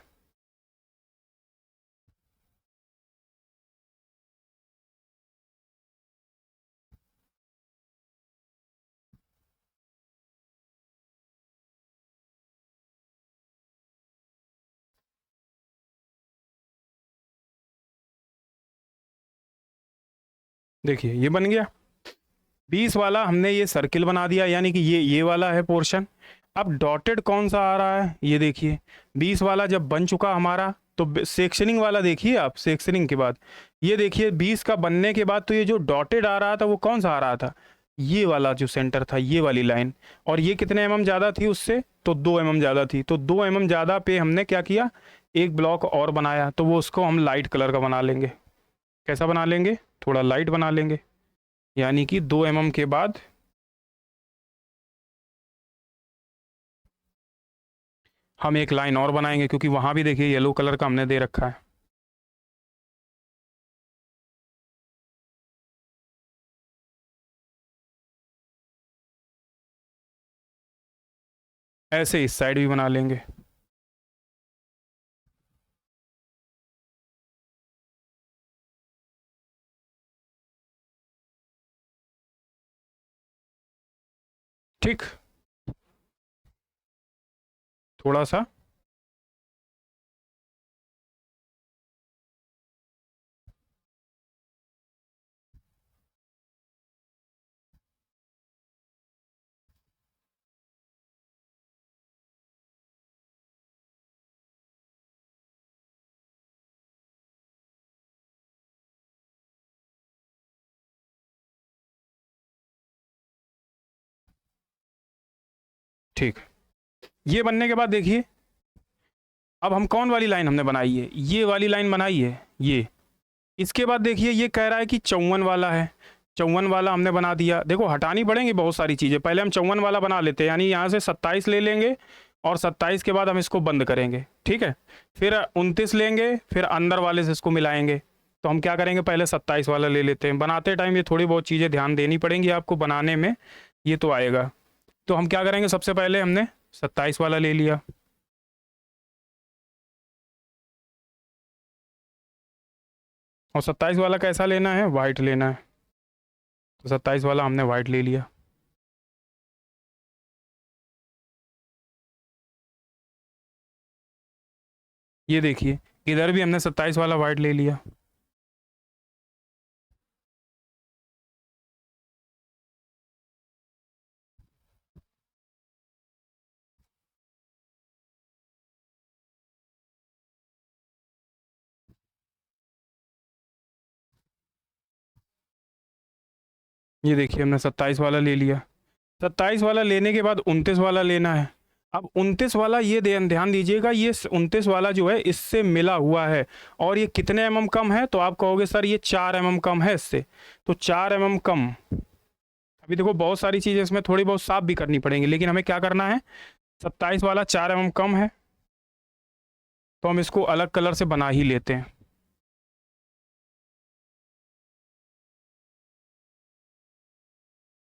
देखिए ये बन गया 20 वाला, हमने ये सर्किल बना दिया, यानी कि ये वाला है पोर्शन। अब डॉटेड कौन सा आ रहा है, ये देखिए 20 वाला जब बन चुका हमारा, तो सेक्शनिंग वाला देखिए आप, सेक्शनिंग के बाद ये देखिए 20 का बनने के बाद तो ये जो डॉटेड आ रहा था वो कौन सा आ रहा था, ये वाला जो सेंटर था, ये वाली लाइन। और ये कितने ज़्यादा थी उससे, तो 2 ज़्यादा थी। तो 2 ज़्यादा पे हमने क्या किया, एक ब्लॉक और बनाया, तो वो उसको हम लाइट कलर का बना लेंगे। कैसा बना लेंगे, थोड़ा लाइट बना लेंगे। यानी कि 2 के बाद हम एक लाइन और बनाएंगे, क्योंकि वहाँ भी देखिए येलो कलर का हमने दे रखा है। ऐसे इस साइड भी बना लेंगे। ठीक, थोड़ा सा ठीक। ये बनने के बाद देखिए, अब हम कौन वाली लाइन हमने बनाई है, ये वाली लाइन बनाई है ये। इसके बाद देखिए ये कह रहा है कि 54 वाला है, 54 वाला हमने बना दिया। देखो हटानी पड़ेंगी बहुत सारी चीज़ें, पहले हम 54 वाला बना लेते हैं, यानी यहाँ से 27 ले लेंगे और 27 के बाद हम इसको बंद करेंगे, ठीक है। फिर 29 लेंगे, फिर अंदर वाले से इसको मिलाएंगे। तो हम क्या करेंगे, पहले 27 वाला ले लेते हैं। बनाते टाइम ये थोड़ी बहुत चीज़ें ध्यान देनी पड़ेंगी आपको बनाने में, ये तो आएगा। तो हम क्या करेंगे, सबसे पहले हमने 27 वाला ले लिया। और 27 वाला कैसा लेना है, वाइट लेना है। तो 27 वाला हमने वाइट ले लिया। ये देखिए इधर भी हमने 27 वाला वाइट ले लिया। ये देखिए हमने 27 वाला ले लिया। 27 वाला लेने के बाद 29 वाला लेना है। अब 29 वाला ये ध्यान दीजिएगा, ये 29 वाला जो है इससे मिला हुआ है। और ये कितने कम है, तो आप कहोगे सर ये 4 कम है इससे। तो 4 कम। अभी देखो बहुत सारी चीज़ें इसमें थोड़ी बहुत साफ भी करनी पड़ेंगी, लेकिन हमें क्या करना है, 27 वाला 4 कम है, तो हम इसको अलग कलर से बना ही लेते हैं।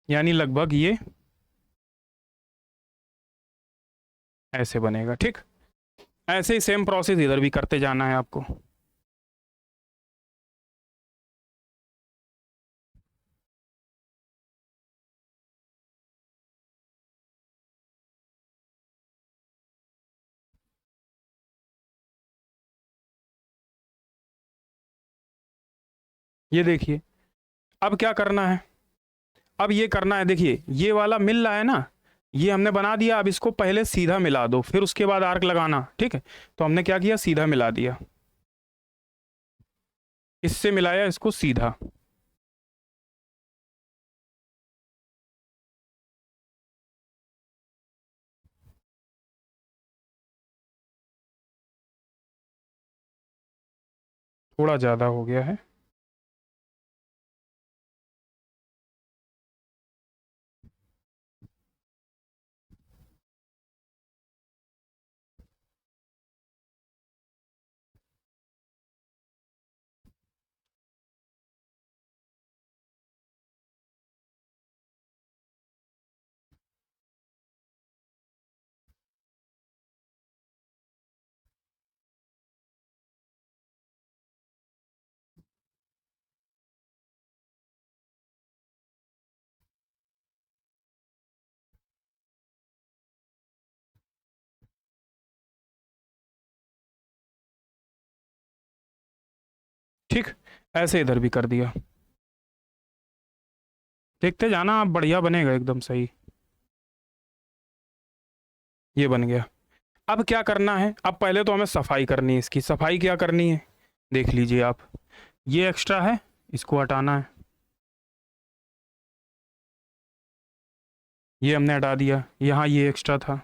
यानी लगभग ये ऐसे बनेगा, ठीक। ऐसे ही सेम प्रोसेस इधर भी करते जाना है आपको। ये देखिए अब क्या करना है, अब ये करना है, देखिए ये वाला मिल रहा है ना, ये हमने बना दिया। अब इसको पहले सीधा मिला दो, फिर उसके बाद आर्क लगाना, ठीक है। तो हमने क्या किया, सीधा मिला दिया, इससे मिलाया इसको सीधा। थोड़ा ज़्यादा हो गया है। ठीक, ऐसे इधर भी कर दिया। देखते जाना आप, बढ़िया बनेगा एकदम सही। ये बन गया। अब क्या करना है, अब पहले तो हमें सफाई करनी है। इसकी सफाई क्या करनी है देख लीजिए आप। ये एक्स्ट्रा है, इसको हटाना है। ये हमने हटा दिया। यहाँ ये एक्स्ट्रा था।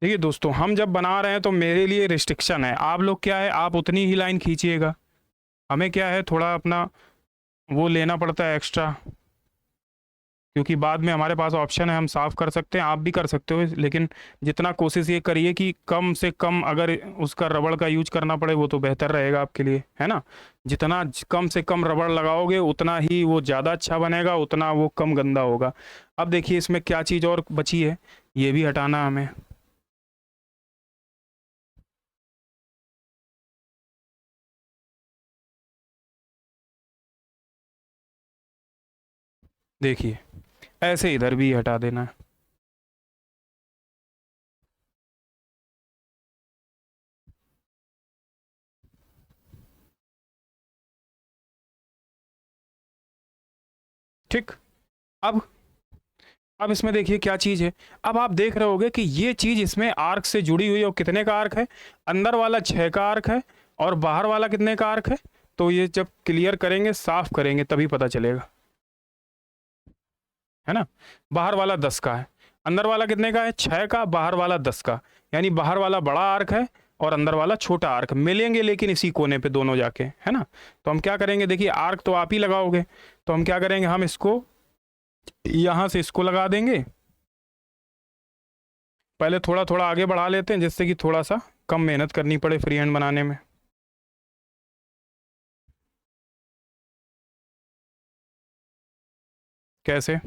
देखिए दोस्तों, हम जब बना रहे हैं तो मेरे लिए रिस्ट्रिक्शन है। आप लोग क्या है, आप उतनी ही लाइन खींचिएगा। हमें क्या है, थोड़ा अपना वो लेना पड़ता है एक्स्ट्रा, क्योंकि बाद में हमारे पास ऑप्शन है, हम साफ़ कर सकते हैं, आप भी कर सकते हो। लेकिन जितना कोशिश ये करिए कि कम से कम अगर उसका रबड़ का यूज करना पड़े वो तो बेहतर रहेगा आपके लिए, है ना। जितना कम से कम रबड़ लगाओगे उतना ही वो ज़्यादा अच्छा बनेगा, उतना वो कम गंदा होगा। अब देखिए इसमें क्या चीज़ और बची है, ये भी हटाना है हमें। देखिए ऐसे इधर भी हटा देना है। ठीक। अब अब इसमें देखिए क्या चीज़ है। अब आप देख रहे होगे कि ये चीज़ इसमें आर्क से जुड़ी हुई है। और कितने का आर्क है, अंदर वाला 6 का आर्क है और बाहर वाला कितने का आर्क है। तो ये जब क्लियर करेंगे, साफ करेंगे, तभी पता चलेगा, है ना। बाहर वाला 10 का है, अंदर वाला कितने का है, 6 का, बाहर वाला 10 का। यानी बाहर वाला बड़ा आर्क है और अंदर वाला छोटा आर्क मिलेंगे, लेकिन इसी कोने पे दोनों जाके, है ना। तो हम क्या करेंगे, देखिए आर्क तो आप ही लगाओगे, तो हम क्या करेंगे, हम इसको यहाँ से इसको लगा देंगे। पहले थोड़ा थोड़ा आगे बढ़ा लेते हैं, जिससे कि थोड़ा सा कम मेहनत करनी पड़े फ्री हैंड बनाने में। कैसे।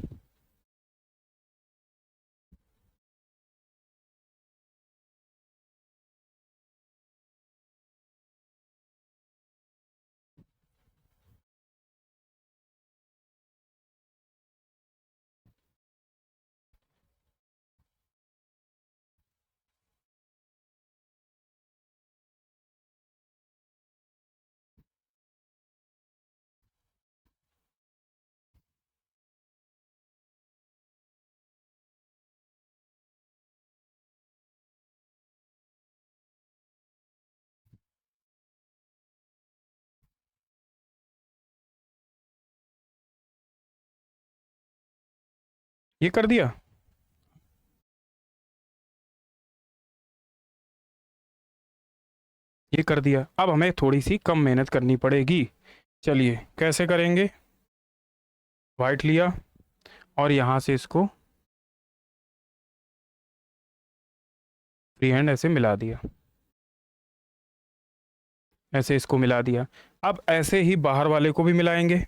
ये कर दिया। ये कर दिया। अब हमें थोड़ी सी कम मेहनत करनी पड़ेगी। चलिए कैसे करेंगे। वाइट लिया और यहाँ से इसको फ्री हैंड ऐसे मिला दिया। ऐसे इसको मिला दिया। अब ऐसे ही बाहर वाले को भी मिलाएंगे।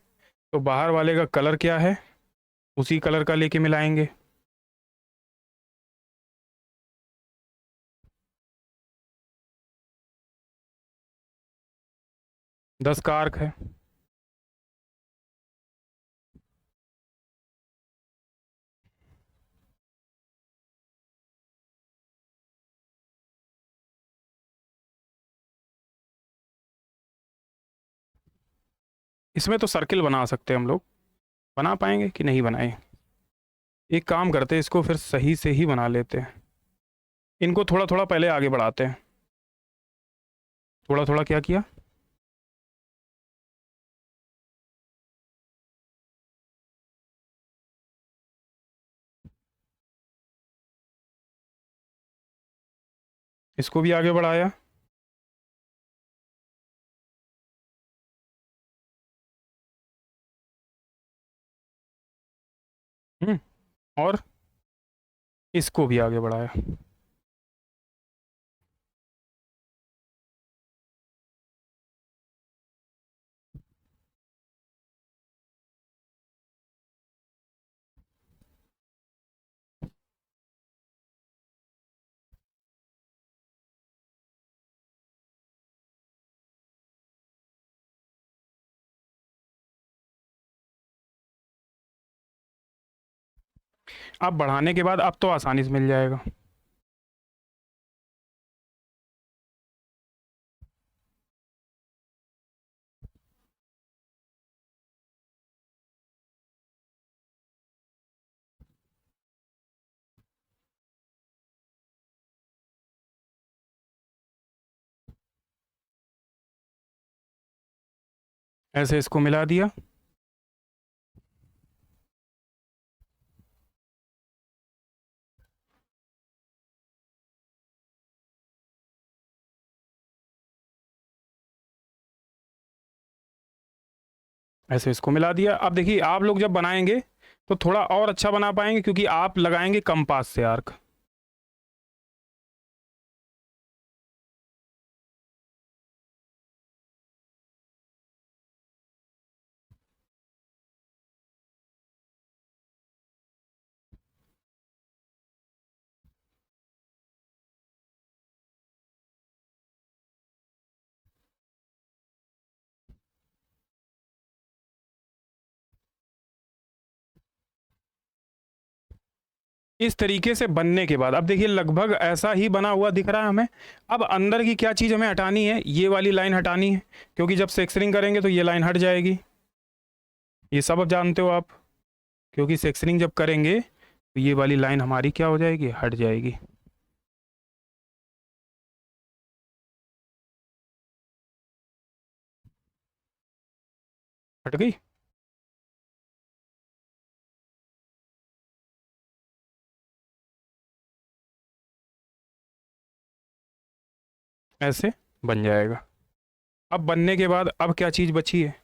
तो बाहर वाले का कलर क्या है, उसी कलर का लेके मिलाएंगे। 10 का आर्क है। इसमें तो सर्किल बना सकते हैं हम लोग। बना पाएंगे कि नहीं बनाए। एक काम करते हैं, इसको फिर सही से ही बना लेते हैं। इनको थोड़ा थोड़ा पहले आगे बढ़ाते हैं। थोड़ा थोड़ा क्या किया। इसको भी आगे बढ़ाया। हम्म। और इसको भी आगे बढ़ाया। अब बढ़ाने के बाद अब तो आसानी से मिल जाएगा। ऐसे इसको मिला दिया। ऐसे इसको मिला दिया। अब देखिए आप लोग जब बनाएंगे तो थोड़ा और अच्छा बना पाएंगे, क्योंकि आप लगाएंगे कंपास से आर्क। इस तरीके से बनने के बाद अब देखिए लगभग ऐसा ही बना हुआ दिख रहा है हमें। अब अंदर की क्या चीज़ हमें हटानी है, ये वाली लाइन हटानी है, क्योंकि जब सेक्शनिंग करेंगे तो ये लाइन हट जाएगी। ये सब अब जानते हो आप, क्योंकि सेक्शनिंग जब करेंगे तो ये वाली लाइन हमारी क्या हो जाएगी, हट जाएगी। हट गई। ऐसे बन जाएगा। अब बनने के बाद अब क्या चीज़ बची है,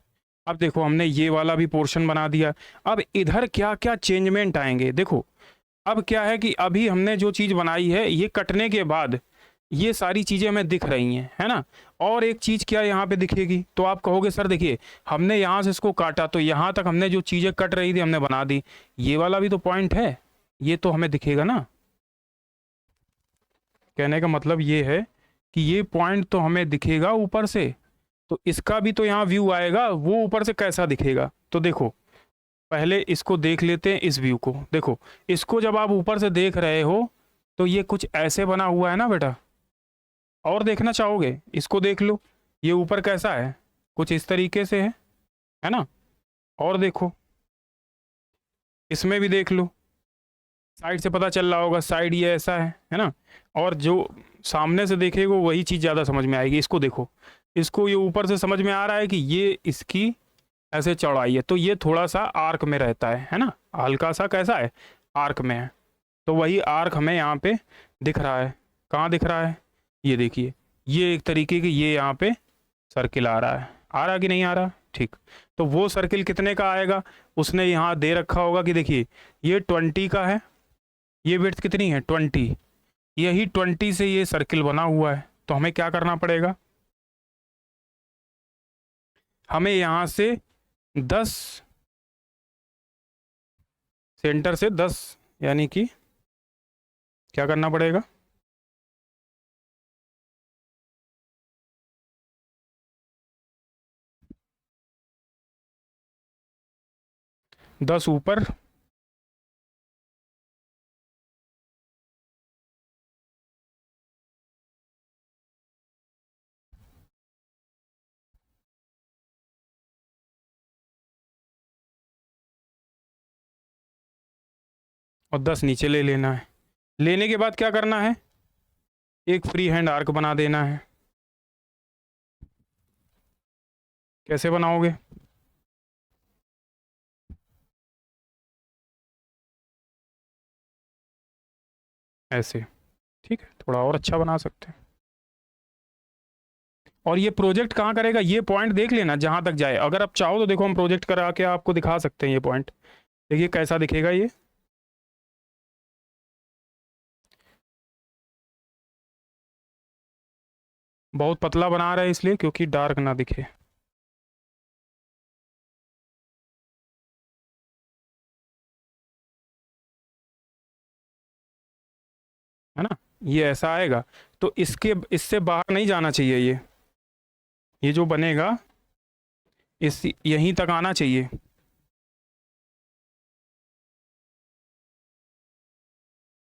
अब देखो हमने ये वाला भी पोर्शन बना दिया। अब इधर क्या क्या चेंजमेंट आएंगे देखो। अब क्या है कि अभी हमने जो चीज़ बनाई है ये कटने के बाद ये सारी चीज़ें हमें दिख रही हैं, है ना। और एक चीज़ क्या यहाँ पे दिखेगी, तो आप कहोगे सर देखिए हमने यहाँ से इसको काटा तो यहाँ तक हमने जो चीज़ें कट रही थी हमने बना दी, ये वाला भी तो पॉइंट है, ये तो हमें दिखेगा ना। कहने का मतलब ये है कि ये पॉइंट तो हमें दिखेगा ऊपर से, तो इसका भी तो यहाँ व्यू आएगा, वो ऊपर से कैसा दिखेगा। तो देखो पहले इसको देख लेते हैं, इस व्यू को देखो। इसको जब आप ऊपर से देख रहे हो तो ये कुछ ऐसे बना हुआ है ना बेटा। और देखना चाहोगे इसको देख लो, ये ऊपर कैसा है, कुछ इस तरीके से है ना। और देखो इसमें भी देख लो, साइड से पता चल रहा होगा, साइड ये ऐसा है ना। और जो सामने से देखेगा वही चीज़ ज़्यादा समझ में आएगी। इसको देखो, इसको ये ऊपर से समझ में आ रहा है कि ये इसकी ऐसे चौड़ाई है, तो ये थोड़ा सा आर्क में रहता है ना, हल्का सा कैसा है, आर्क में है। तो वही आर्क हमें यहाँ पे दिख रहा है। कहाँ दिख रहा है, ये देखिए, ये एक तरीके की ये यहाँ पे सर्किल आ रहा है, आ रहा कि नहीं आ रहा, ठीक। तो वो सर्किल कितने का आएगा, उसने यहाँ दे रखा होगा कि देखिए ये 20 का है, ये विड्थ कितनी है 20, यही 20 से ये सर्किल बना हुआ है। तो हमें क्या करना पड़ेगा, हमें यहाँ से 10 सेंटर से 10 यानी कि क्या करना पड़ेगा, दस ऊपर और 10 नीचे ले लेना है। लेने के बाद क्या करना है, एक फ्री हैंड आर्क बना देना है। कैसे बनाओगे, ऐसे, ठीक है, थोड़ा और अच्छा बना सकते हैं। और ये प्रोजेक्ट कहाँ करेगा, ये पॉइंट देख लेना जहाँ तक जाए। अगर आप चाहो तो देखो हम प्रोजेक्ट करा के आपको दिखा सकते हैं ये पॉइंट। देखिए कैसा दिखेगा ये, बहुत पतला बना रहे हैं इसलिए क्योंकि डार्क ना दिखे, है ना। ये ऐसा आएगा, तो इसके इससे बाहर नहीं जाना चाहिए, ये जो बनेगा इस यहीं तक आना चाहिए।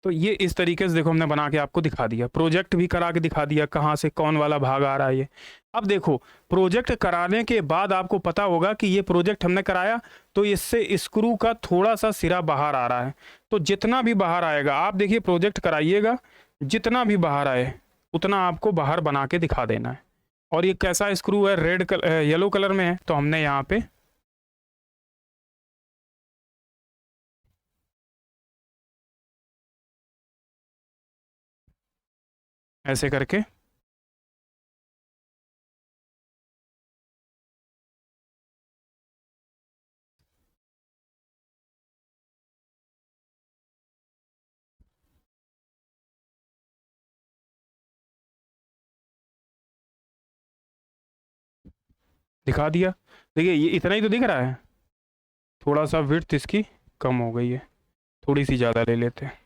तो ये इस तरीके से देखो हमने बना के आपको दिखा दिया, प्रोजेक्ट भी करा के दिखा दिया कहाँ से कौन वाला भाग आ रहा है ये। अब देखो प्रोजेक्ट कराने के बाद आपको पता होगा कि ये प्रोजेक्ट हमने कराया तो इससे स्क्रू का थोड़ा सा सिरा बाहर आ रहा है। तो जितना भी बाहर आएगा, आप देखिए प्रोजेक्ट कराइएगा, जितना भी बाहर आए उतना आपको बाहर बना के दिखा देना है। और ये कैसा स्क्रू है, रेड कलर येलो कलर में है, तो हमने यहाँ पे ऐसे करके दिखा दिया। देखिए ये इतना ही तो दिख रहा है, थोड़ा सा विड्थ इसकी कम हो गई है, थोड़ी सी ज़्यादा ले लेते हैं।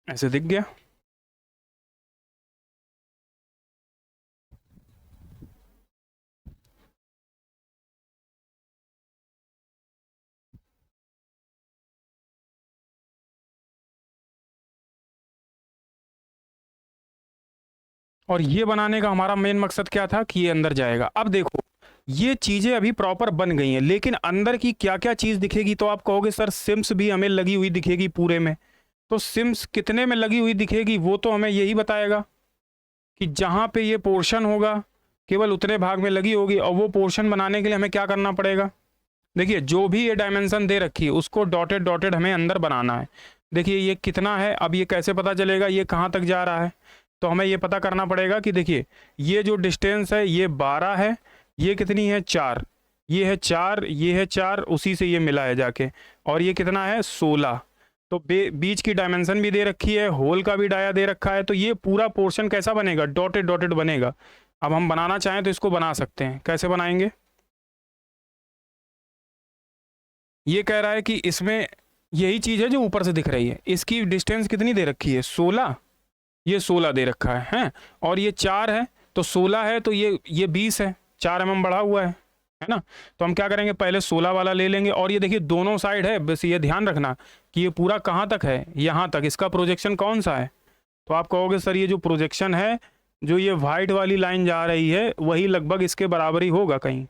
ऐसे दिख गया। और ये बनाने का हमारा मेन मकसद क्या था कि ये अंदर जाएगा। अब देखो ये चीज़ें अभी प्रॉपर बन गई हैं, लेकिन अंदर की क्या क्या चीज़ दिखेगी, तो आप कहोगे सर सिम्स भी हमें लगी हुई दिखेगी पूरे में। तो सिम्स कितने में लगी हुई दिखेगी वो तो हमें यही बताएगा कि जहाँ पे ये पोर्शन होगा केवल उतने भाग में लगी होगी। और वो पोर्शन बनाने के लिए हमें क्या करना पड़ेगा, देखिए जो भी ये डायमेंशन दे रखी है उसको डॉटेड डॉटेड हमें अंदर बनाना है। देखिए ये कितना है, अब ये कैसे पता चलेगा ये कहाँ तक जा रहा है, तो हमें ये पता करना पड़ेगा कि देखिए ये जो डिस्टेंस है ये 12 है, ये कितनी है 4, ये है 4, ये है 4, उसी से ये मिला है जाके, और ये कितना है 16। तो बीच की डायमेंशन भी दे रखी है, होल का भी डाया दे रखा है, तो ये पूरा पोर्शन कैसा बनेगा, डॉटेड डॉटेड बनेगा। अब हम बनाना चाहें तो इसको बना सकते हैं, कैसे बनाएंगे। ये कह रहा है कि इसमें यही चीज़ है जो ऊपर से दिख रही है, इसकी डिस्टेंस कितनी दे रखी है 16, ये 16 दे रखा है और ये 4 है, तो 16 है तो ये 20 है, 4 mm बढ़ा हुआ है ना। तो हम क्या करेंगे, पहले 16 वाला ले लेंगे। और ये देखिए दोनों साइड है, बस ये ध्यान रखना कि ये पूरा कहाँ तक है, यहाँ तक। इसका प्रोजेक्शन कौन सा है, तो आप कहोगे सर ये जो प्रोजेक्शन है, जो ये वाइट वाली लाइन जा रही है वही लगभग इसके बराबर ही होगा कहीं।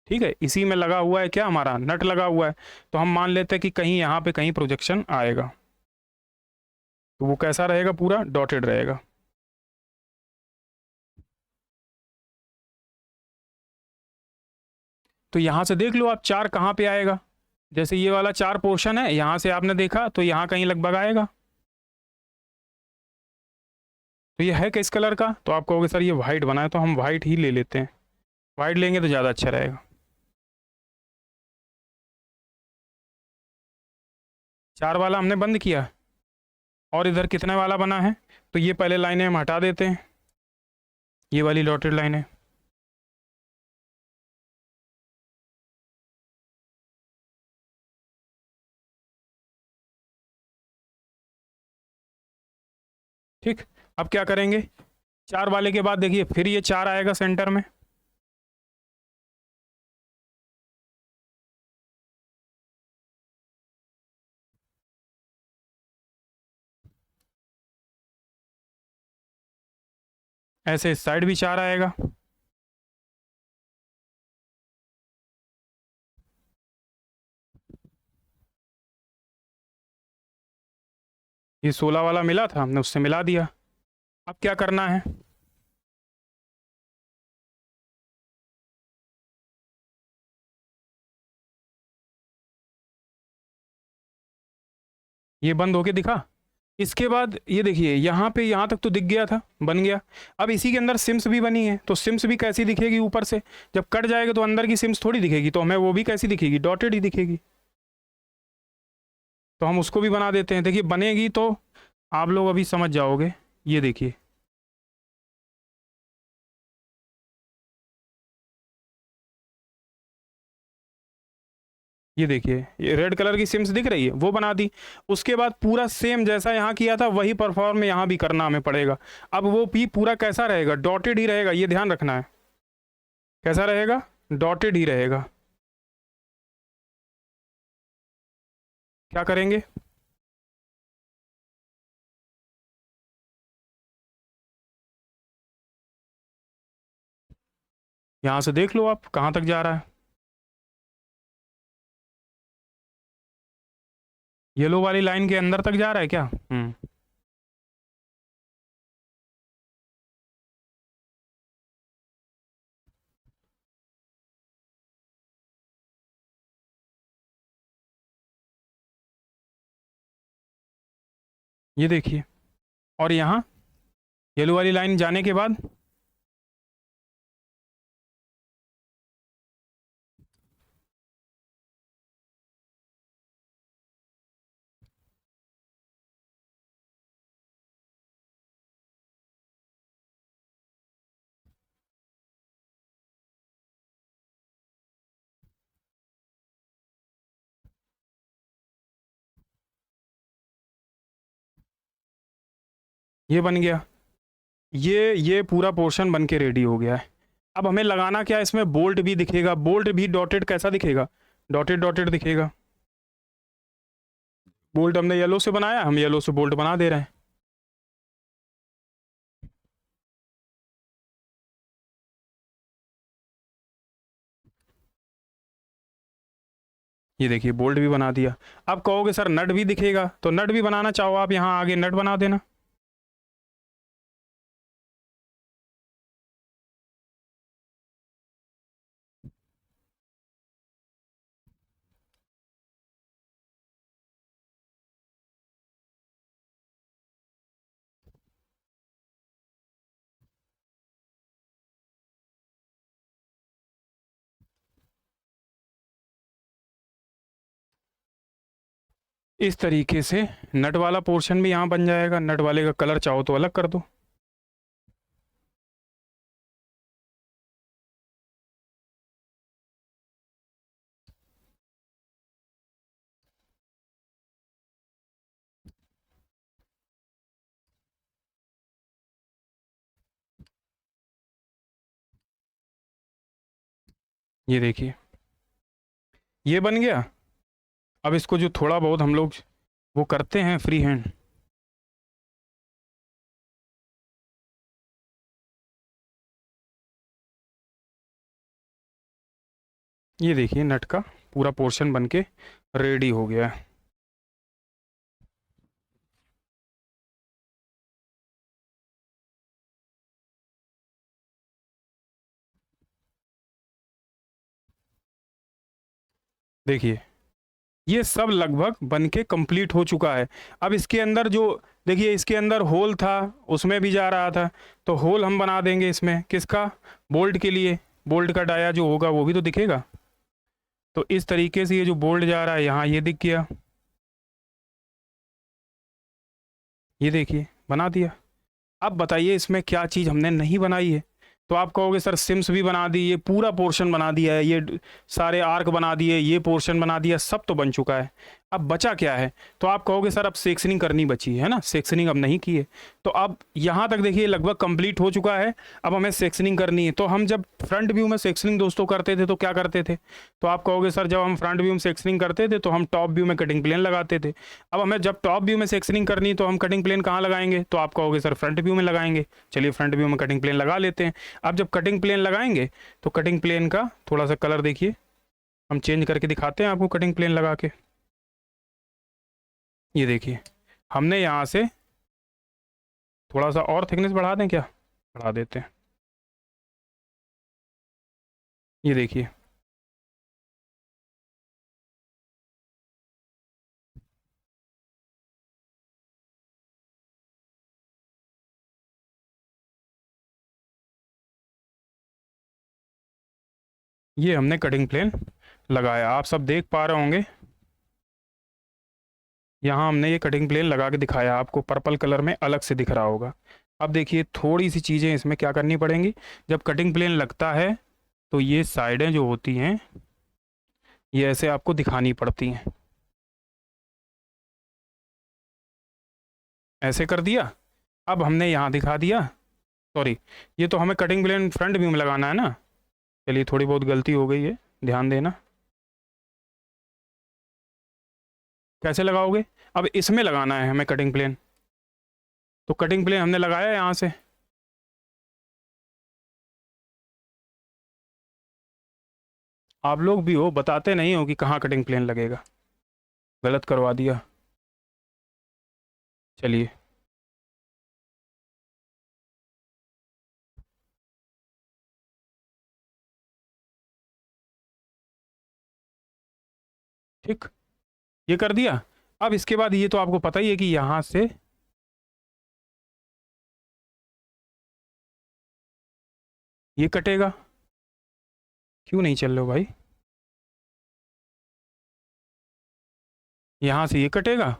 ठीक है, इसी में लगा हुआ है क्या, हमारा नट लगा हुआ है, तो हम मान लेते हैं कि कहीं यहाँ पे कहीं प्रोजेक्शन आएगा, तो वो कैसा रहेगा, पूरा डॉटेड रहेगा। तो यहाँ से देख लो आप 4 कहाँ पे आएगा, जैसे ये वाला 4 पोर्शन है, यहाँ से आपने देखा तो यहाँ कहीं लगभग आएगा। तो ये है किस कलर का, तो आप कहोगे सर ये वाइट बना है, तो हम वाइट ही ले लेते हैं, वाइट लेंगे तो ज़्यादा अच्छा रहेगा। 4 वाला हमने बंद किया, और इधर कितने वाला बना है, तो ये पहले लाइनें हम हटा देते हैं, ये वाली डॉटेड लाइनें। ठीक, अब क्या करेंगे, 4 वाले के बाद देखिए फिर ये 4 आएगा सेंटर में, ऐसे इस साइड भी 4 आएगा। ये 16 वाला मिला था, हमने उससे मिला दिया। अब क्या करना है, ये बंद होके दिखा। इसके बाद ये देखिए यहाँ पे, यहाँ तक तो दिख गया था, बन गया। अब इसी के अंदर सिम्स भी बनी है, तो सिम्स भी कैसी दिखेगी ऊपर से, जब कट जाएगा तो अंदर की सिम्स थोड़ी दिखेगी, तो हमें वो भी कैसी दिखेगी, डॉटेड ही दिखेगी। तो हम उसको भी बना देते हैं, देखिए बनेगी तो आप लोग अभी समझ जाओगे। ये देखिए, ये देखिए ये रेड कलर की सिम्स दिख रही है, वो बना दी। उसके बाद पूरा सेम जैसा यहाँ किया था वही परफॉर्म यहाँ भी करना हमें पड़ेगा। अब वो भी पूरा कैसा रहेगा, डॉटेड ही रहेगा, ये ध्यान रखना है, कैसा रहेगा, डॉटेड ही रहेगा। क्या करेंगे, यहाँ से देख लो आप कहाँ तक जा रहा है। येलो वाली लाइन के अंदर तक जा रहा है क्या? ये देखिए, और यहाँ येलो वाली लाइन जाने के बाद ये बन गया। ये पूरा पोर्शन बन के रेडी हो गया है। अब हमें लगाना क्या है, इसमें बोल्ट भी दिखेगा, बोल्ट भी डॉटेड कैसा दिखेगा, डॉटेड डॉटेड दिखेगा। बोल्ट हमने येलो से बनाया, हम येलो से बोल्ट बना दे रहे हैं। ये देखिए बोल्ट भी बना दिया। अब कहोगे सर नट भी दिखेगा, तो नट भी बनाना चाहो आप, यहाँ आगे नट बना देना। इस तरीके से नट वाला पोर्शन भी यहाँ बन जाएगा। नट वाले का कलर चाहो तो अलग कर दो। ये देखिए ये बन गया। अब इसको जो थोड़ा बहुत हम लोग वो करते हैं फ्री हैंड, ये देखिए नट का पूरा पोर्शन बन के रेडी हो गया है। देखिए ये सब लगभग बन के कंप्लीट हो चुका है। अब इसके अंदर जो देखिए इसके अंदर होल था, उसमें भी जा रहा था, तो होल हम बना देंगे इसमें। किसका? बोल्ट के लिए। बोल्ट का डाया जो होगा वो भी तो दिखेगा। तो इस तरीके से ये जो बोल्ट जा रहा है यहाँ, ये दिख गया। ये देखिए बना दिया। अब बताइए इसमें क्या चीज़ हमने नहीं बनाई है? तो आप कहोगे सर सिम्स भी बना दी, ये पूरा पोर्शन बना दिया है, ये सारे आर्क बना दिए, ये पोर्शन बना दिया, सब तो बन चुका है। अब बचा क्या है? तो आप कहोगे सर अब सेक्शनिंग करनी बची है ना, सेक्शनिंग अब नहीं की है। तो अब यहाँ तक देखिए लगभग कंप्लीट हो चुका है। अब हमें सेक्शनिंग करनी है। तो हम जब फ्रंट व्यू में सेक्शनिंग दोस्तों करते थे तो क्या करते थे? तो आप कहोगे सर जब हम फ्रंट व्यू में सेक्शनिंग करते थे तो हम टॉप व्यू में कटिंग प्लेन लगाते थे। अब हमें जब टॉप व्यू में सेक्शनिंग करनी है तो हम कटिंग प्लेन कहाँ लगाएंगे? तो आप कहोगे सर फ्रंट व्यू में लगाएंगे। चलिए फ्रंट व्यू में कटिंग प्लेन लगा लेते हैं। अब जब कटिंग प्लेन लगाएंगे तो कटिंग प्लेन का थोड़ा सा कलर देखिए, हम चेंज करके दिखाते हैं आपको कटिंग प्लेन लगा के। ये देखिए हमने यहाँ से थोड़ा सा और थिकनेस बढ़ा दें क्या? बढ़ा देते हैं। ये देखिए ये हमने कटिंग प्लेन लगाया, आप सब देख पा रहे होंगे। यहाँ हमने ये कटिंग प्लेन लगा के दिखाया, आपको पर्पल कलर में अलग से दिख रहा होगा। अब देखिए थोड़ी सी चीज़ें इसमें क्या करनी पड़ेंगी। जब कटिंग प्लेन लगता है तो ये साइडें जो होती हैं ये ऐसे आपको दिखानी पड़ती हैं। ऐसे कर दिया। अब हमने यहाँ दिखा दिया। सॉरी, ये तो हमें कटिंग प्लेन फ्रंट व्यू में लगाना है ना। चलिए थोड़ी बहुत गलती हो गई है, ध्यान देना। कैसे लगाओगे? अब इसमें लगाना है हमें कटिंग प्लेन। तो कटिंग प्लेन हमने लगाया यहाँ से। आप लोग भी हो, बताते नहीं हो कि कहाँ कटिंग प्लेन लगेगा। गलत करवा दिया। चलिए, ठीक, ये कर दिया। अब इसके बाद ये तो आपको पता ही है कि यहाँ से ये कटेगा। क्यों नहीं चल रहे हो भाई? यहाँ से ये कटेगा।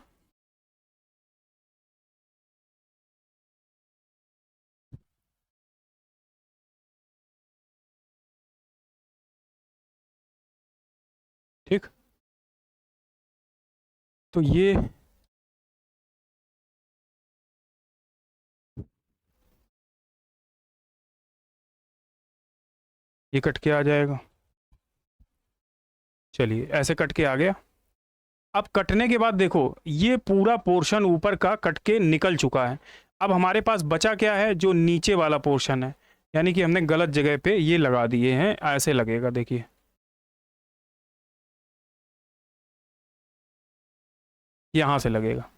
ठीक, तो ये कट के आ जाएगा। चलिए, ऐसे कट के आ गया। अब कटने के बाद देखो, ये पूरा पोर्शन ऊपर का कट के निकल चुका है। अब हमारे पास बचा क्या है? जो नीचे वाला पोर्शन है, यानी कि हमने गलत जगह पे ये लगा दिए हैं। ऐसे लगेगा, देखिए, यहाँ से लगेगा।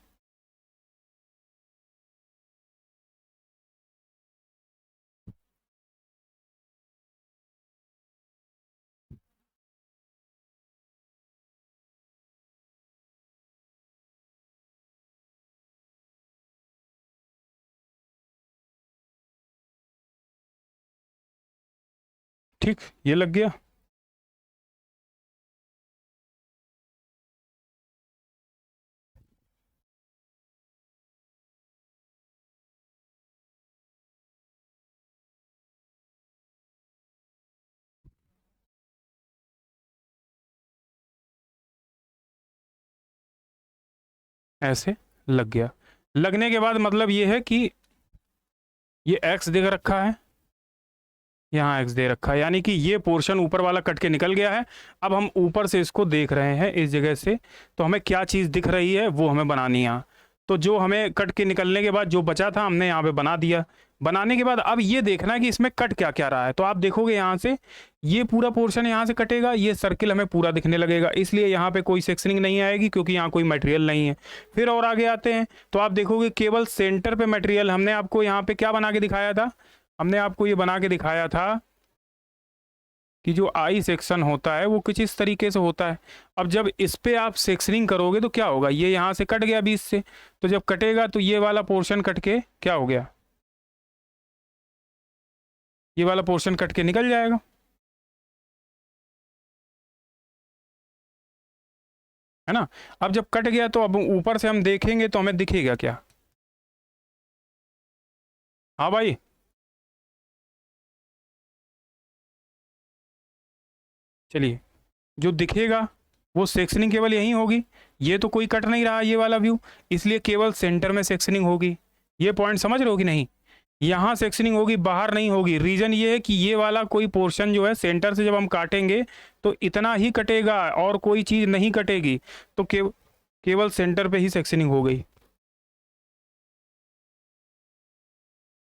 ठीक, ये लग गया। ऐसे लग गया। लगने के बाद मतलब ये है कि ये एक्स दे रखा है, यहाँ एक्स दे रखा है, यानी कि ये पोर्शन ऊपर वाला कट के निकल गया है। अब हम ऊपर से इसको देख रहे हैं इस जगह से, तो हमें क्या चीज़ दिख रही है वो हमें बनानी है। तो जो हमें कट के निकलने के बाद जो बचा था हमने यहाँ पे बना दिया। बनाने के बाद अब ये देखना है कि इसमें कट क्या क्या रहा है। तो आप देखोगे यहाँ से ये पूरा पोर्शन यहाँ से कटेगा, ये सर्किल हमें पूरा दिखने लगेगा, इसलिए यहाँ पे कोई सेक्शनिंग नहीं आएगी क्योंकि यहाँ कोई मटेरियल नहीं है। फिर और आगे आते हैं तो आप देखोगे केवल सेंटर पे मटेरियल। हमने आपको यहाँ पे क्या बना के दिखाया था? हमने आपको ये बना के दिखाया था कि जो आई सेक्शन होता है वो कुछ इस तरीके से होता है। अब जब इस पे आप सेक्शनिंग करोगे तो क्या होगा? ये यहाँ से कट गया बीच से, तो जब कटेगा तो ये वाला पोर्शन कट के क्या हो गया? ये वाला पोर्शन कट के निकल जाएगा, है ना? अब जब कट गया तो अब ऊपर से हम देखेंगे तो हमें दिखेगा क्या? हाँ भाई, चलिए, जो दिखेगा वो सेक्शनिंग केवल यहीं होगी। ये तो कोई कट नहीं रहा ये वाला व्यू, इसलिए केवल सेंटर में सेक्शनिंग होगी। ये पॉइंट समझ रहे हो कि नहीं? यहाँ सेक्शनिंग होगी, बाहर नहीं होगी। रीजन ये है कि ये वाला कोई पोर्शन जो है सेंटर से जब हम काटेंगे तो इतना ही कटेगा और कोई चीज़ नहीं कटेगी। तो केवल सेंटर पे ही सेक्शनिंग हो गई।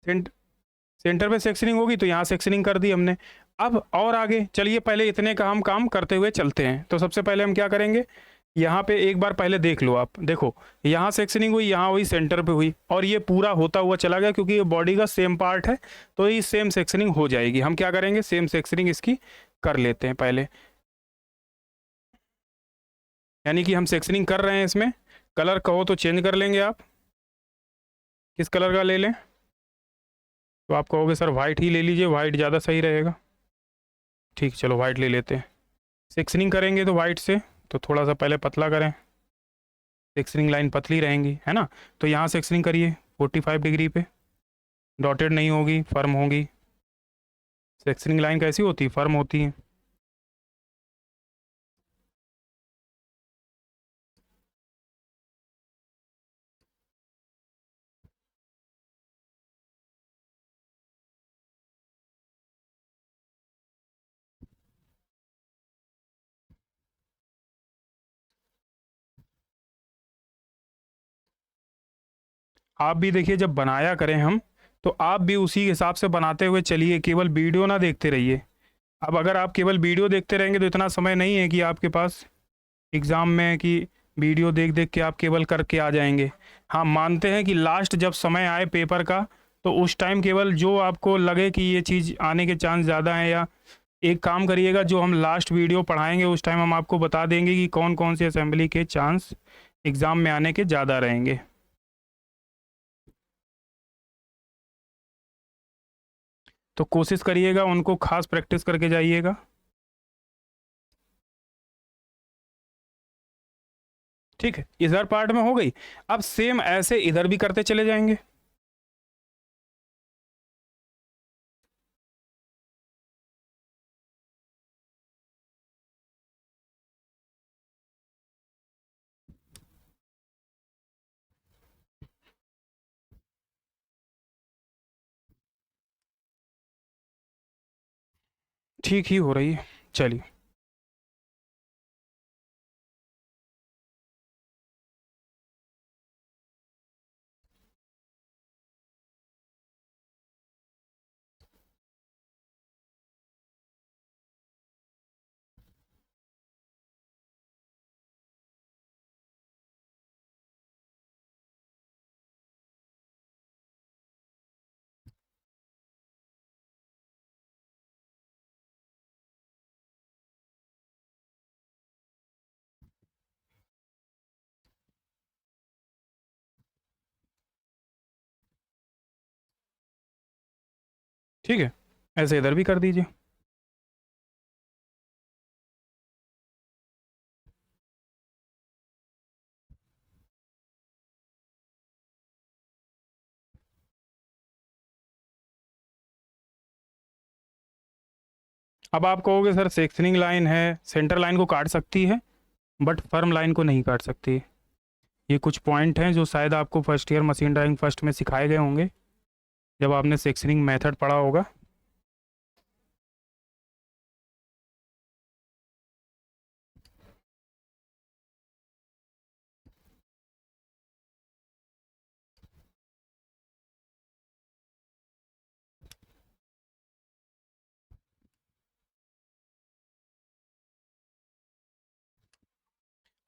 सेंट सेंटर पे सेक्शनिंग होगी तो यहाँ सेक्शनिंग कर दी हमने। अब और आगे चलिए, पहले इतने का हम काम करते हुए चलते हैं। तो सबसे पहले हम क्या करेंगे, यहाँ पे एक बार पहले देख लो आप, देखो यहाँ सेक्शनिंग हुई, यहाँ हुई, सेंटर पे हुई, और ये पूरा होता हुआ चला गया क्योंकि ये बॉडी का सेम पार्ट है। तो ये सेम सेक्शनिंग हो जाएगी। हम क्या करेंगे, सेम सेक्शनिंग इसकी कर लेते हैं पहले। यानी कि हम सेक्शनिंग कर रहे हैं इसमें। कलर कहो तो चेंज कर लेंगे आप, किस कलर का ले लें? तो आप कहोगे सर वाइट ही ले लीजिए, वाइट ज़्यादा सही रहेगा। ठीक, चलो वाइट ले लेते हैं। सेक्शनिंग करेंगे तो वाइट से, तो थोड़ा सा पहले पतला करें, सेक्शनिंग लाइन पतली रहेंगी, है ना? तो यहाँ सेक्शनिंग करिए 45 डिग्री पे, डॉटेड नहीं होगी, फर्म होगी। सेक्शनिंग लाइन कैसी होती है? फर्म होती है। आप भी देखिए, जब बनाया करें हम तो आप भी उसी हिसाब से बनाते हुए चलिए, केवल वीडियो ना देखते रहिए। अब अगर आप केवल वीडियो देखते रहेंगे तो इतना समय नहीं है कि आपके पास एग्ज़ाम में कि वीडियो देख देख के आप केवल करके आ जाएंगे। हाँ, मानते हैं कि लास्ट जब समय आए पेपर का, तो उस टाइम केवल जो आपको लगे कि ये चीज़ आने के चांस ज़्यादा हैं, या एक काम करिएगा, जो हम लास्ट वीडियो पढ़ाएंगे उस टाइम हम आपको बता देंगे कि कौन कौन सी असेंबली के चांस एग्ज़ाम में आने के ज़्यादा रहेंगे। तो कोशिश करिएगा उनको खास प्रैक्टिस करके जाइएगा। ठीक है, इधर पार्ट में हो गई। अब सेम ऐसे इधर भी करते चले जाएंगे। ठीक ही हो रही है, चलिए। ठीक है, ऐसे इधर भी कर दीजिए। अब आप कहोगे सर सेक्शनिंग लाइन है, सेंटर लाइन को काट सकती है, बट फर्म लाइन को नहीं काट सकती। ये कुछ पॉइंट हैं जो शायद आपको first year machine driving first में सिखाए गए होंगे जब आपने सेक्शनिंग मेथड पढ़ा होगा।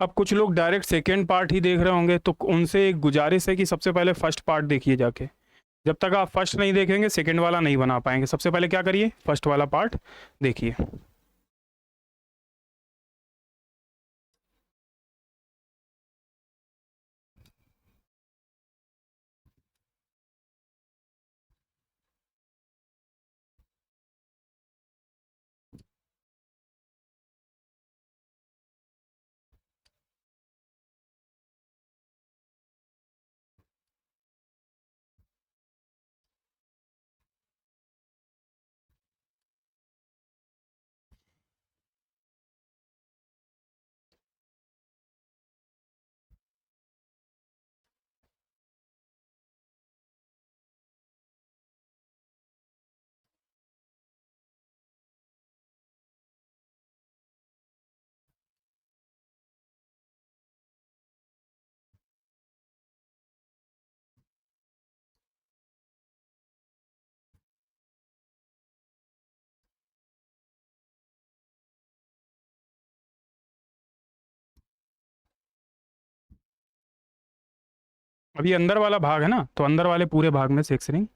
अब कुछ लोग डायरेक्ट सेकेंड पार्ट ही देख रहे होंगे, तो उनसे एक गुजारिश है कि सबसे पहले फर्स्ट पार्ट देखिए जाके। जब तक आप फर्स्ट नहीं देखेंगे सेकेंड वाला नहीं बना पाएंगे। सबसे पहले क्या करिए, फर्स्ट वाला पार्ट देखिए। अब ये अंदर वाला भाग है ना, तो अंदर वाले पूरे भाग में सेक्शनिंग।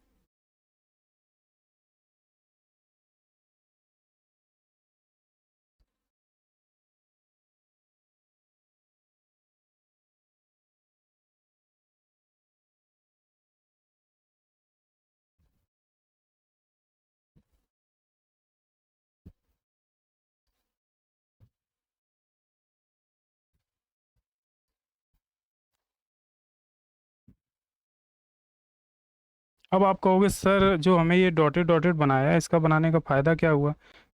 अब आप कहोगे सर जो हमें ये डॉटेड डॉटेड बनाया है इसका बनाने का फ़ायदा क्या हुआ,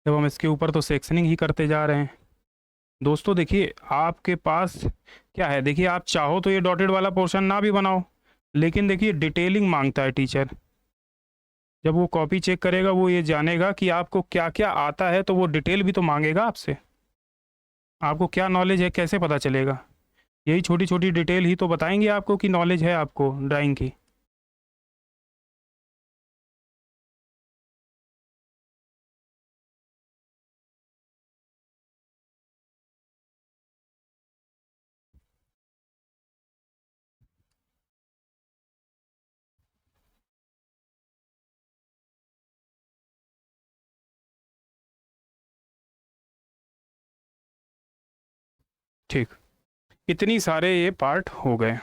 जब हम इसके ऊपर तो सेक्शनिंग ही करते जा रहे हैं। दोस्तों देखिए, आपके पास क्या है, देखिए आप चाहो तो ये डॉटेड वाला पोर्शन ना भी बनाओ, लेकिन देखिए डिटेलिंग मांगता है टीचर। जब वो कॉपी चेक करेगा वो ये जानेगा कि आपको क्या क्या आता है, तो वो डिटेल भी तो मांगेगा आपसे। आपको क्या नॉलेज है कैसे पता चलेगा? यही छोटी छोटी डिटेल ही तो बताएंगे आपको कि नॉलेज है आपको ड्राइंग की। ठीक, इतनी सारे ये पार्ट हो गए।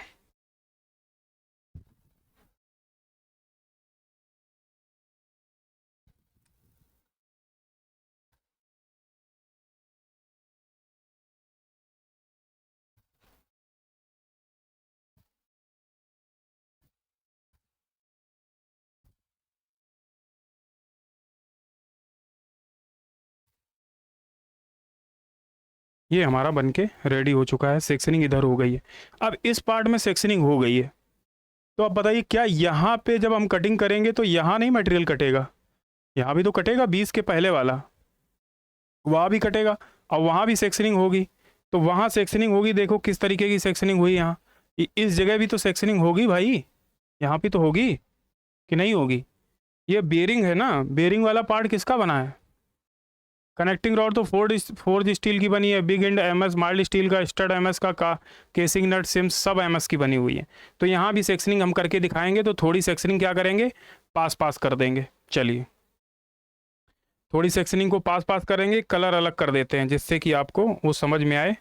ये हमारा बन के रेडी हो चुका है, सेक्शनिंग इधर हो गई है। अब इस पार्ट में सेक्शनिंग हो गई है, तो अब बताइए क्या यहाँ पे जब हम कटिंग करेंगे तो यहाँ नहीं मटेरियल कटेगा, यहाँ भी तो कटेगा 20 के पहले वाला, वहाँ भी कटेगा, और वहाँ भी सेक्शनिंग होगी। तो वहाँ सेक्शनिंग होगी, देखो किस तरीके की सेक्शनिंग हुई यहाँ, इस जगह भी तो सेक्शनिंग होगी भाई, यहाँ भी तो होगी कि नहीं होगी। ये बेरिंग है ना, बेरिंग वाला पार्ट किसका बना है? कनेक्टिंग रॉड तो फोर्ज स्टील की बनी है, big and MS mild steel का, स्टड एमएस का केसिंग नट सिम्स सब एमएस की बनी हुई है। तो यहाँ भी सेक्शनिंग हम करके दिखाएंगे, तो थोड़ी सेक्शनिंग क्या करेंगे, पास पास कर देंगे। चलिए थोड़ी सेक्शनिंग को पास पास करेंगे, कलर अलग कर देते हैं जिससे कि आपको वो समझ में आए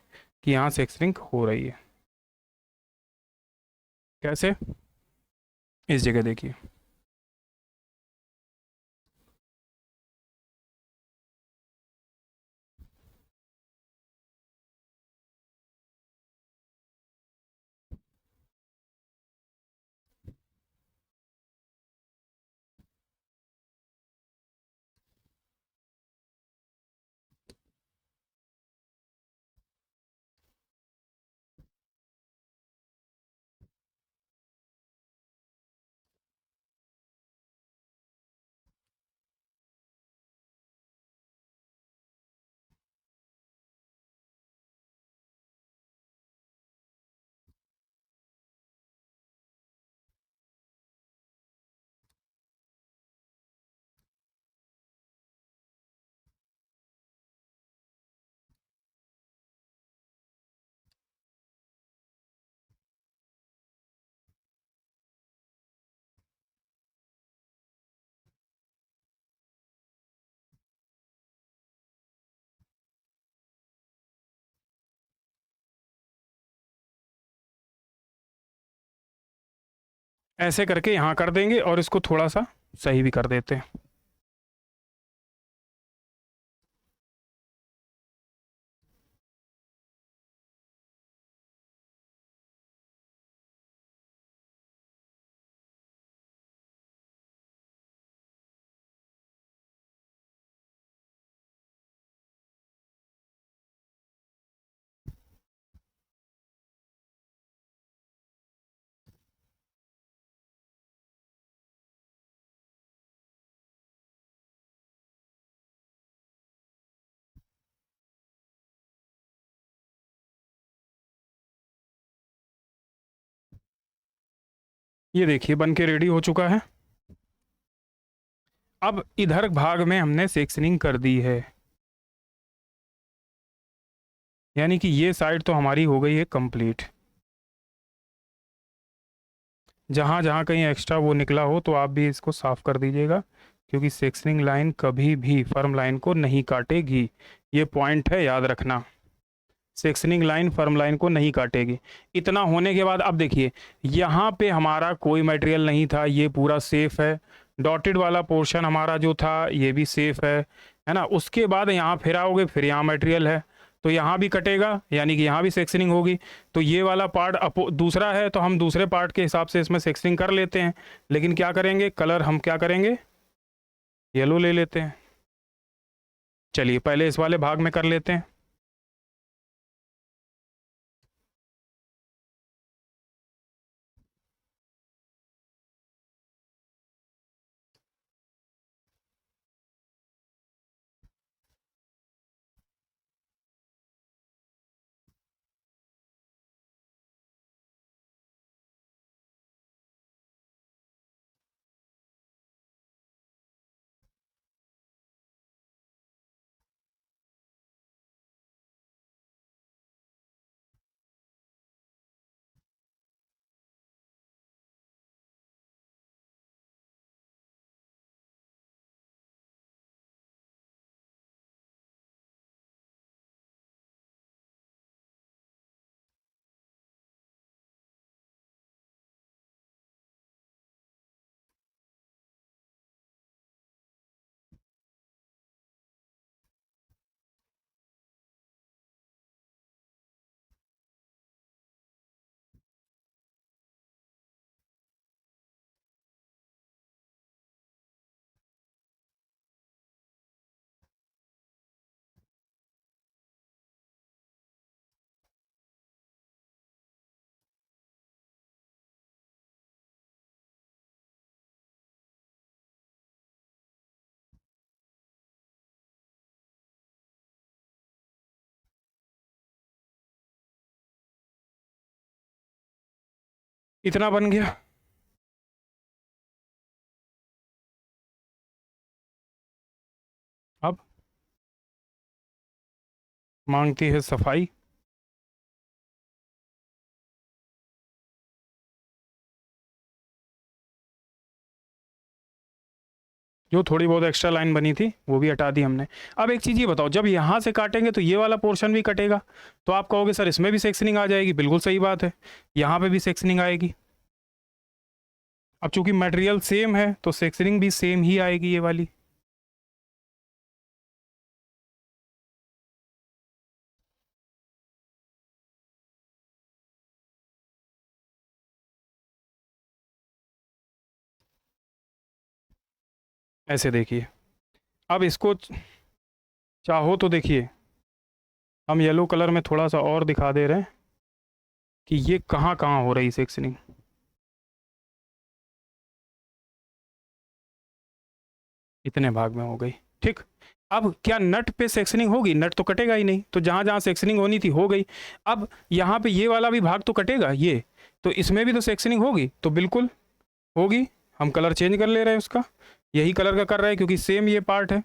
कि यहाँ सेक्शनिंग हो रही है कैसे। इस जगह देखिए, ऐसे करके यहाँ कर देंगे और इसको थोड़ा सा सही भी कर देते हैं। ये देखिए बन के रेडी हो चुका है। अब इधर भाग में हमने सेक्शनिंग कर दी है, यानी कि ये साइड तो हमारी हो गई है कंप्लीट। जहाँ जहाँ कहीं एक्स्ट्रा वो निकला हो तो आप भी इसको साफ कर दीजिएगा, क्योंकि सेक्शनिंग लाइन कभी भी फर्म लाइन को नहीं काटेगी। ये पॉइंट है, याद रखना, सेक्शनिंग लाइन फर्म लाइन को नहीं काटेगी। इतना होने के बाद अब देखिए, यहाँ पे हमारा कोई मटेरियल नहीं था, ये पूरा सेफ है। डॉटेड वाला पोर्शन हमारा जो था ये भी सेफ है ना। उसके बाद यहाँ फिर आओगे, फिर यहाँ मटेरियल है, तो यहाँ भी कटेगा, यानी कि यहाँ भी सेक्शनिंग होगी। तो ये वाला पार्ट दूसरा है, तो हम दूसरे पार्ट के हिसाब से इसमें सेक्शनिंग कर लेते हैं। लेकिन क्या करेंगे, कलर हम क्या करेंगे, येलो ले लेते हैं। चलिए पहले इस वाले भाग में कर लेते हैं। इतना बन गया। अब मांगती है सफाई। जो थोड़ी बहुत एक्स्ट्रा लाइन बनी थी वो भी हटा दी हमने। अब एक चीज़ ये बताओ, जब यहाँ से काटेंगे तो ये वाला पोर्शन भी कटेगा, तो आप कहोगे सर इसमें भी सेक्शनिंग आ जाएगी। बिल्कुल सही बात है, यहाँ पे भी सेक्शनिंग आएगी। अब चूंकि मटेरियल सेम है तो सेक्शनिंग भी सेम ही आएगी ये वाली। ऐसे देखिए। अब इसको चाहो तो देखिए, हम येलो कलर में थोड़ा सा और दिखा दे रहे हैं कि ये कहाँ कहाँ हो रही सेक्शनिंग। इतने भाग में हो गई, ठीक। अब क्या नट पे सेक्शनिंग होगी? नट तो कटेगा ही नहीं, तो जहाँ जहाँ सेक्शनिंग होनी थी हो गई। अब यहाँ पे ये वाला भी भाग तो कटेगा ये, तो इसमें भी तो सेक्शनिंग होगी, तो बिल्कुल होगी। हम कलर चेंज कर ले रहे हैं उसका, यही कलर का कर रहे हैं क्योंकि सेम ये पार्ट है।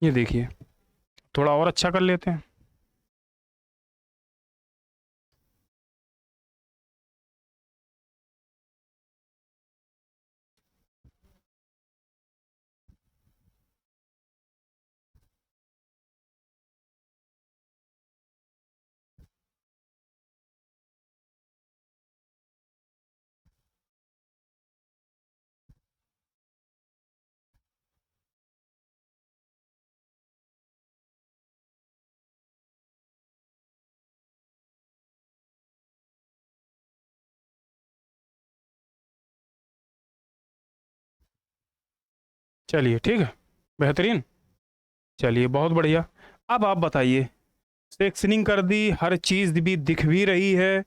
ये देखिए, थोड़ा और अच्छा कर लेते हैं। चलिए ठीक है, बेहतरीन। चलिए बहुत बढ़िया। अब आप बताइए, सेक्शनिंग कर दी, हर चीज़ भी दिख भी रही है,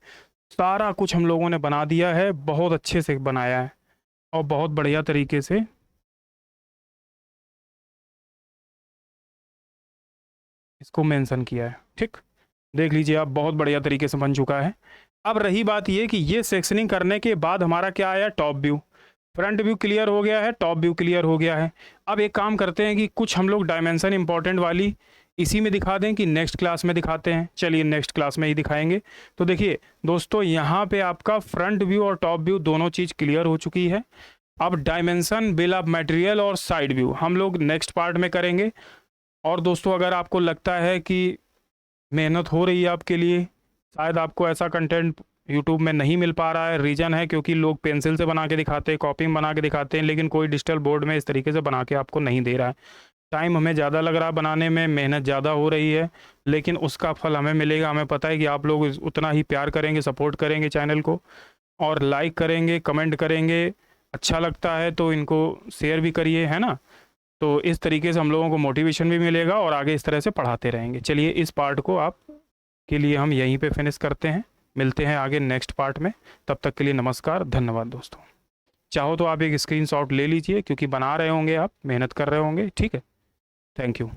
सारा कुछ हम लोगों ने बना दिया है, बहुत अच्छे से बनाया है और बहुत बढ़िया तरीके से इसको मेंशन किया है, ठीक। देख लीजिए आप, बहुत बढ़िया तरीके से बन चुका है। अब रही बात ये कि ये सेक्शनिंग करने के बाद हमारा क्या आया, top view. Front view clear हो गया है, टॉप व्यू क्लियर हो गया है। अब एक काम करते हैं कि कुछ हम लोग डायमेंशन इंपॉर्टेंट वाली इसी में दिखा दें कि नेक्स्ट क्लास में दिखाते हैं। चलिए नेक्स्ट क्लास में ही दिखाएंगे। तो देखिए दोस्तों, यहाँ पे आपका फ्रंट व्यू और टॉप व्यू दोनों चीज़ क्लियर हो चुकी है। अब डायमेंशन, बिल ऑफ मटेरियल और साइड व्यू हम लोग नेक्स्ट पार्ट में करेंगे। और दोस्तों, अगर आपको लगता है कि मेहनत हो रही है आपके लिए, शायद आपको ऐसा कंटेंट यूट्यूब में नहीं मिल पा रहा है, रीज़न है क्योंकि लोग पेंसिल से बना के दिखाते हैं, कॉपी में बना के दिखाते हैं, लेकिन कोई डिजिटल बोर्ड में इस तरीके से बना के आपको नहीं दे रहा है। टाइम हमें ज़्यादा लग रहा है बनाने में, मेहनत ज़्यादा हो रही है, लेकिन उसका फल हमें मिलेगा। हमें पता है कि आप लोग उतना ही प्यार करेंगे, सपोर्ट करेंगे चैनल को, और लाइक करेंगे, कमेंट करेंगे। अच्छा लगता है तो इनको शेयर भी करिए, है ना। तो इस तरीके से हम लोगों को मोटिवेशन भी मिलेगा और आगे इस तरह से पढ़ाते रहेंगे। चलिए इस पार्ट को आप के लिए हम यहीं पे फिनिश करते हैं, मिलते हैं आगे नेक्स्ट पार्ट में। तब तक के लिए नमस्कार, धन्यवाद दोस्तों। चाहो तो आप एक स्क्रीनशॉट ले लीजिए क्योंकि बना रहे होंगे, आप मेहनत कर रहे होंगे, ठीक है। Thank you.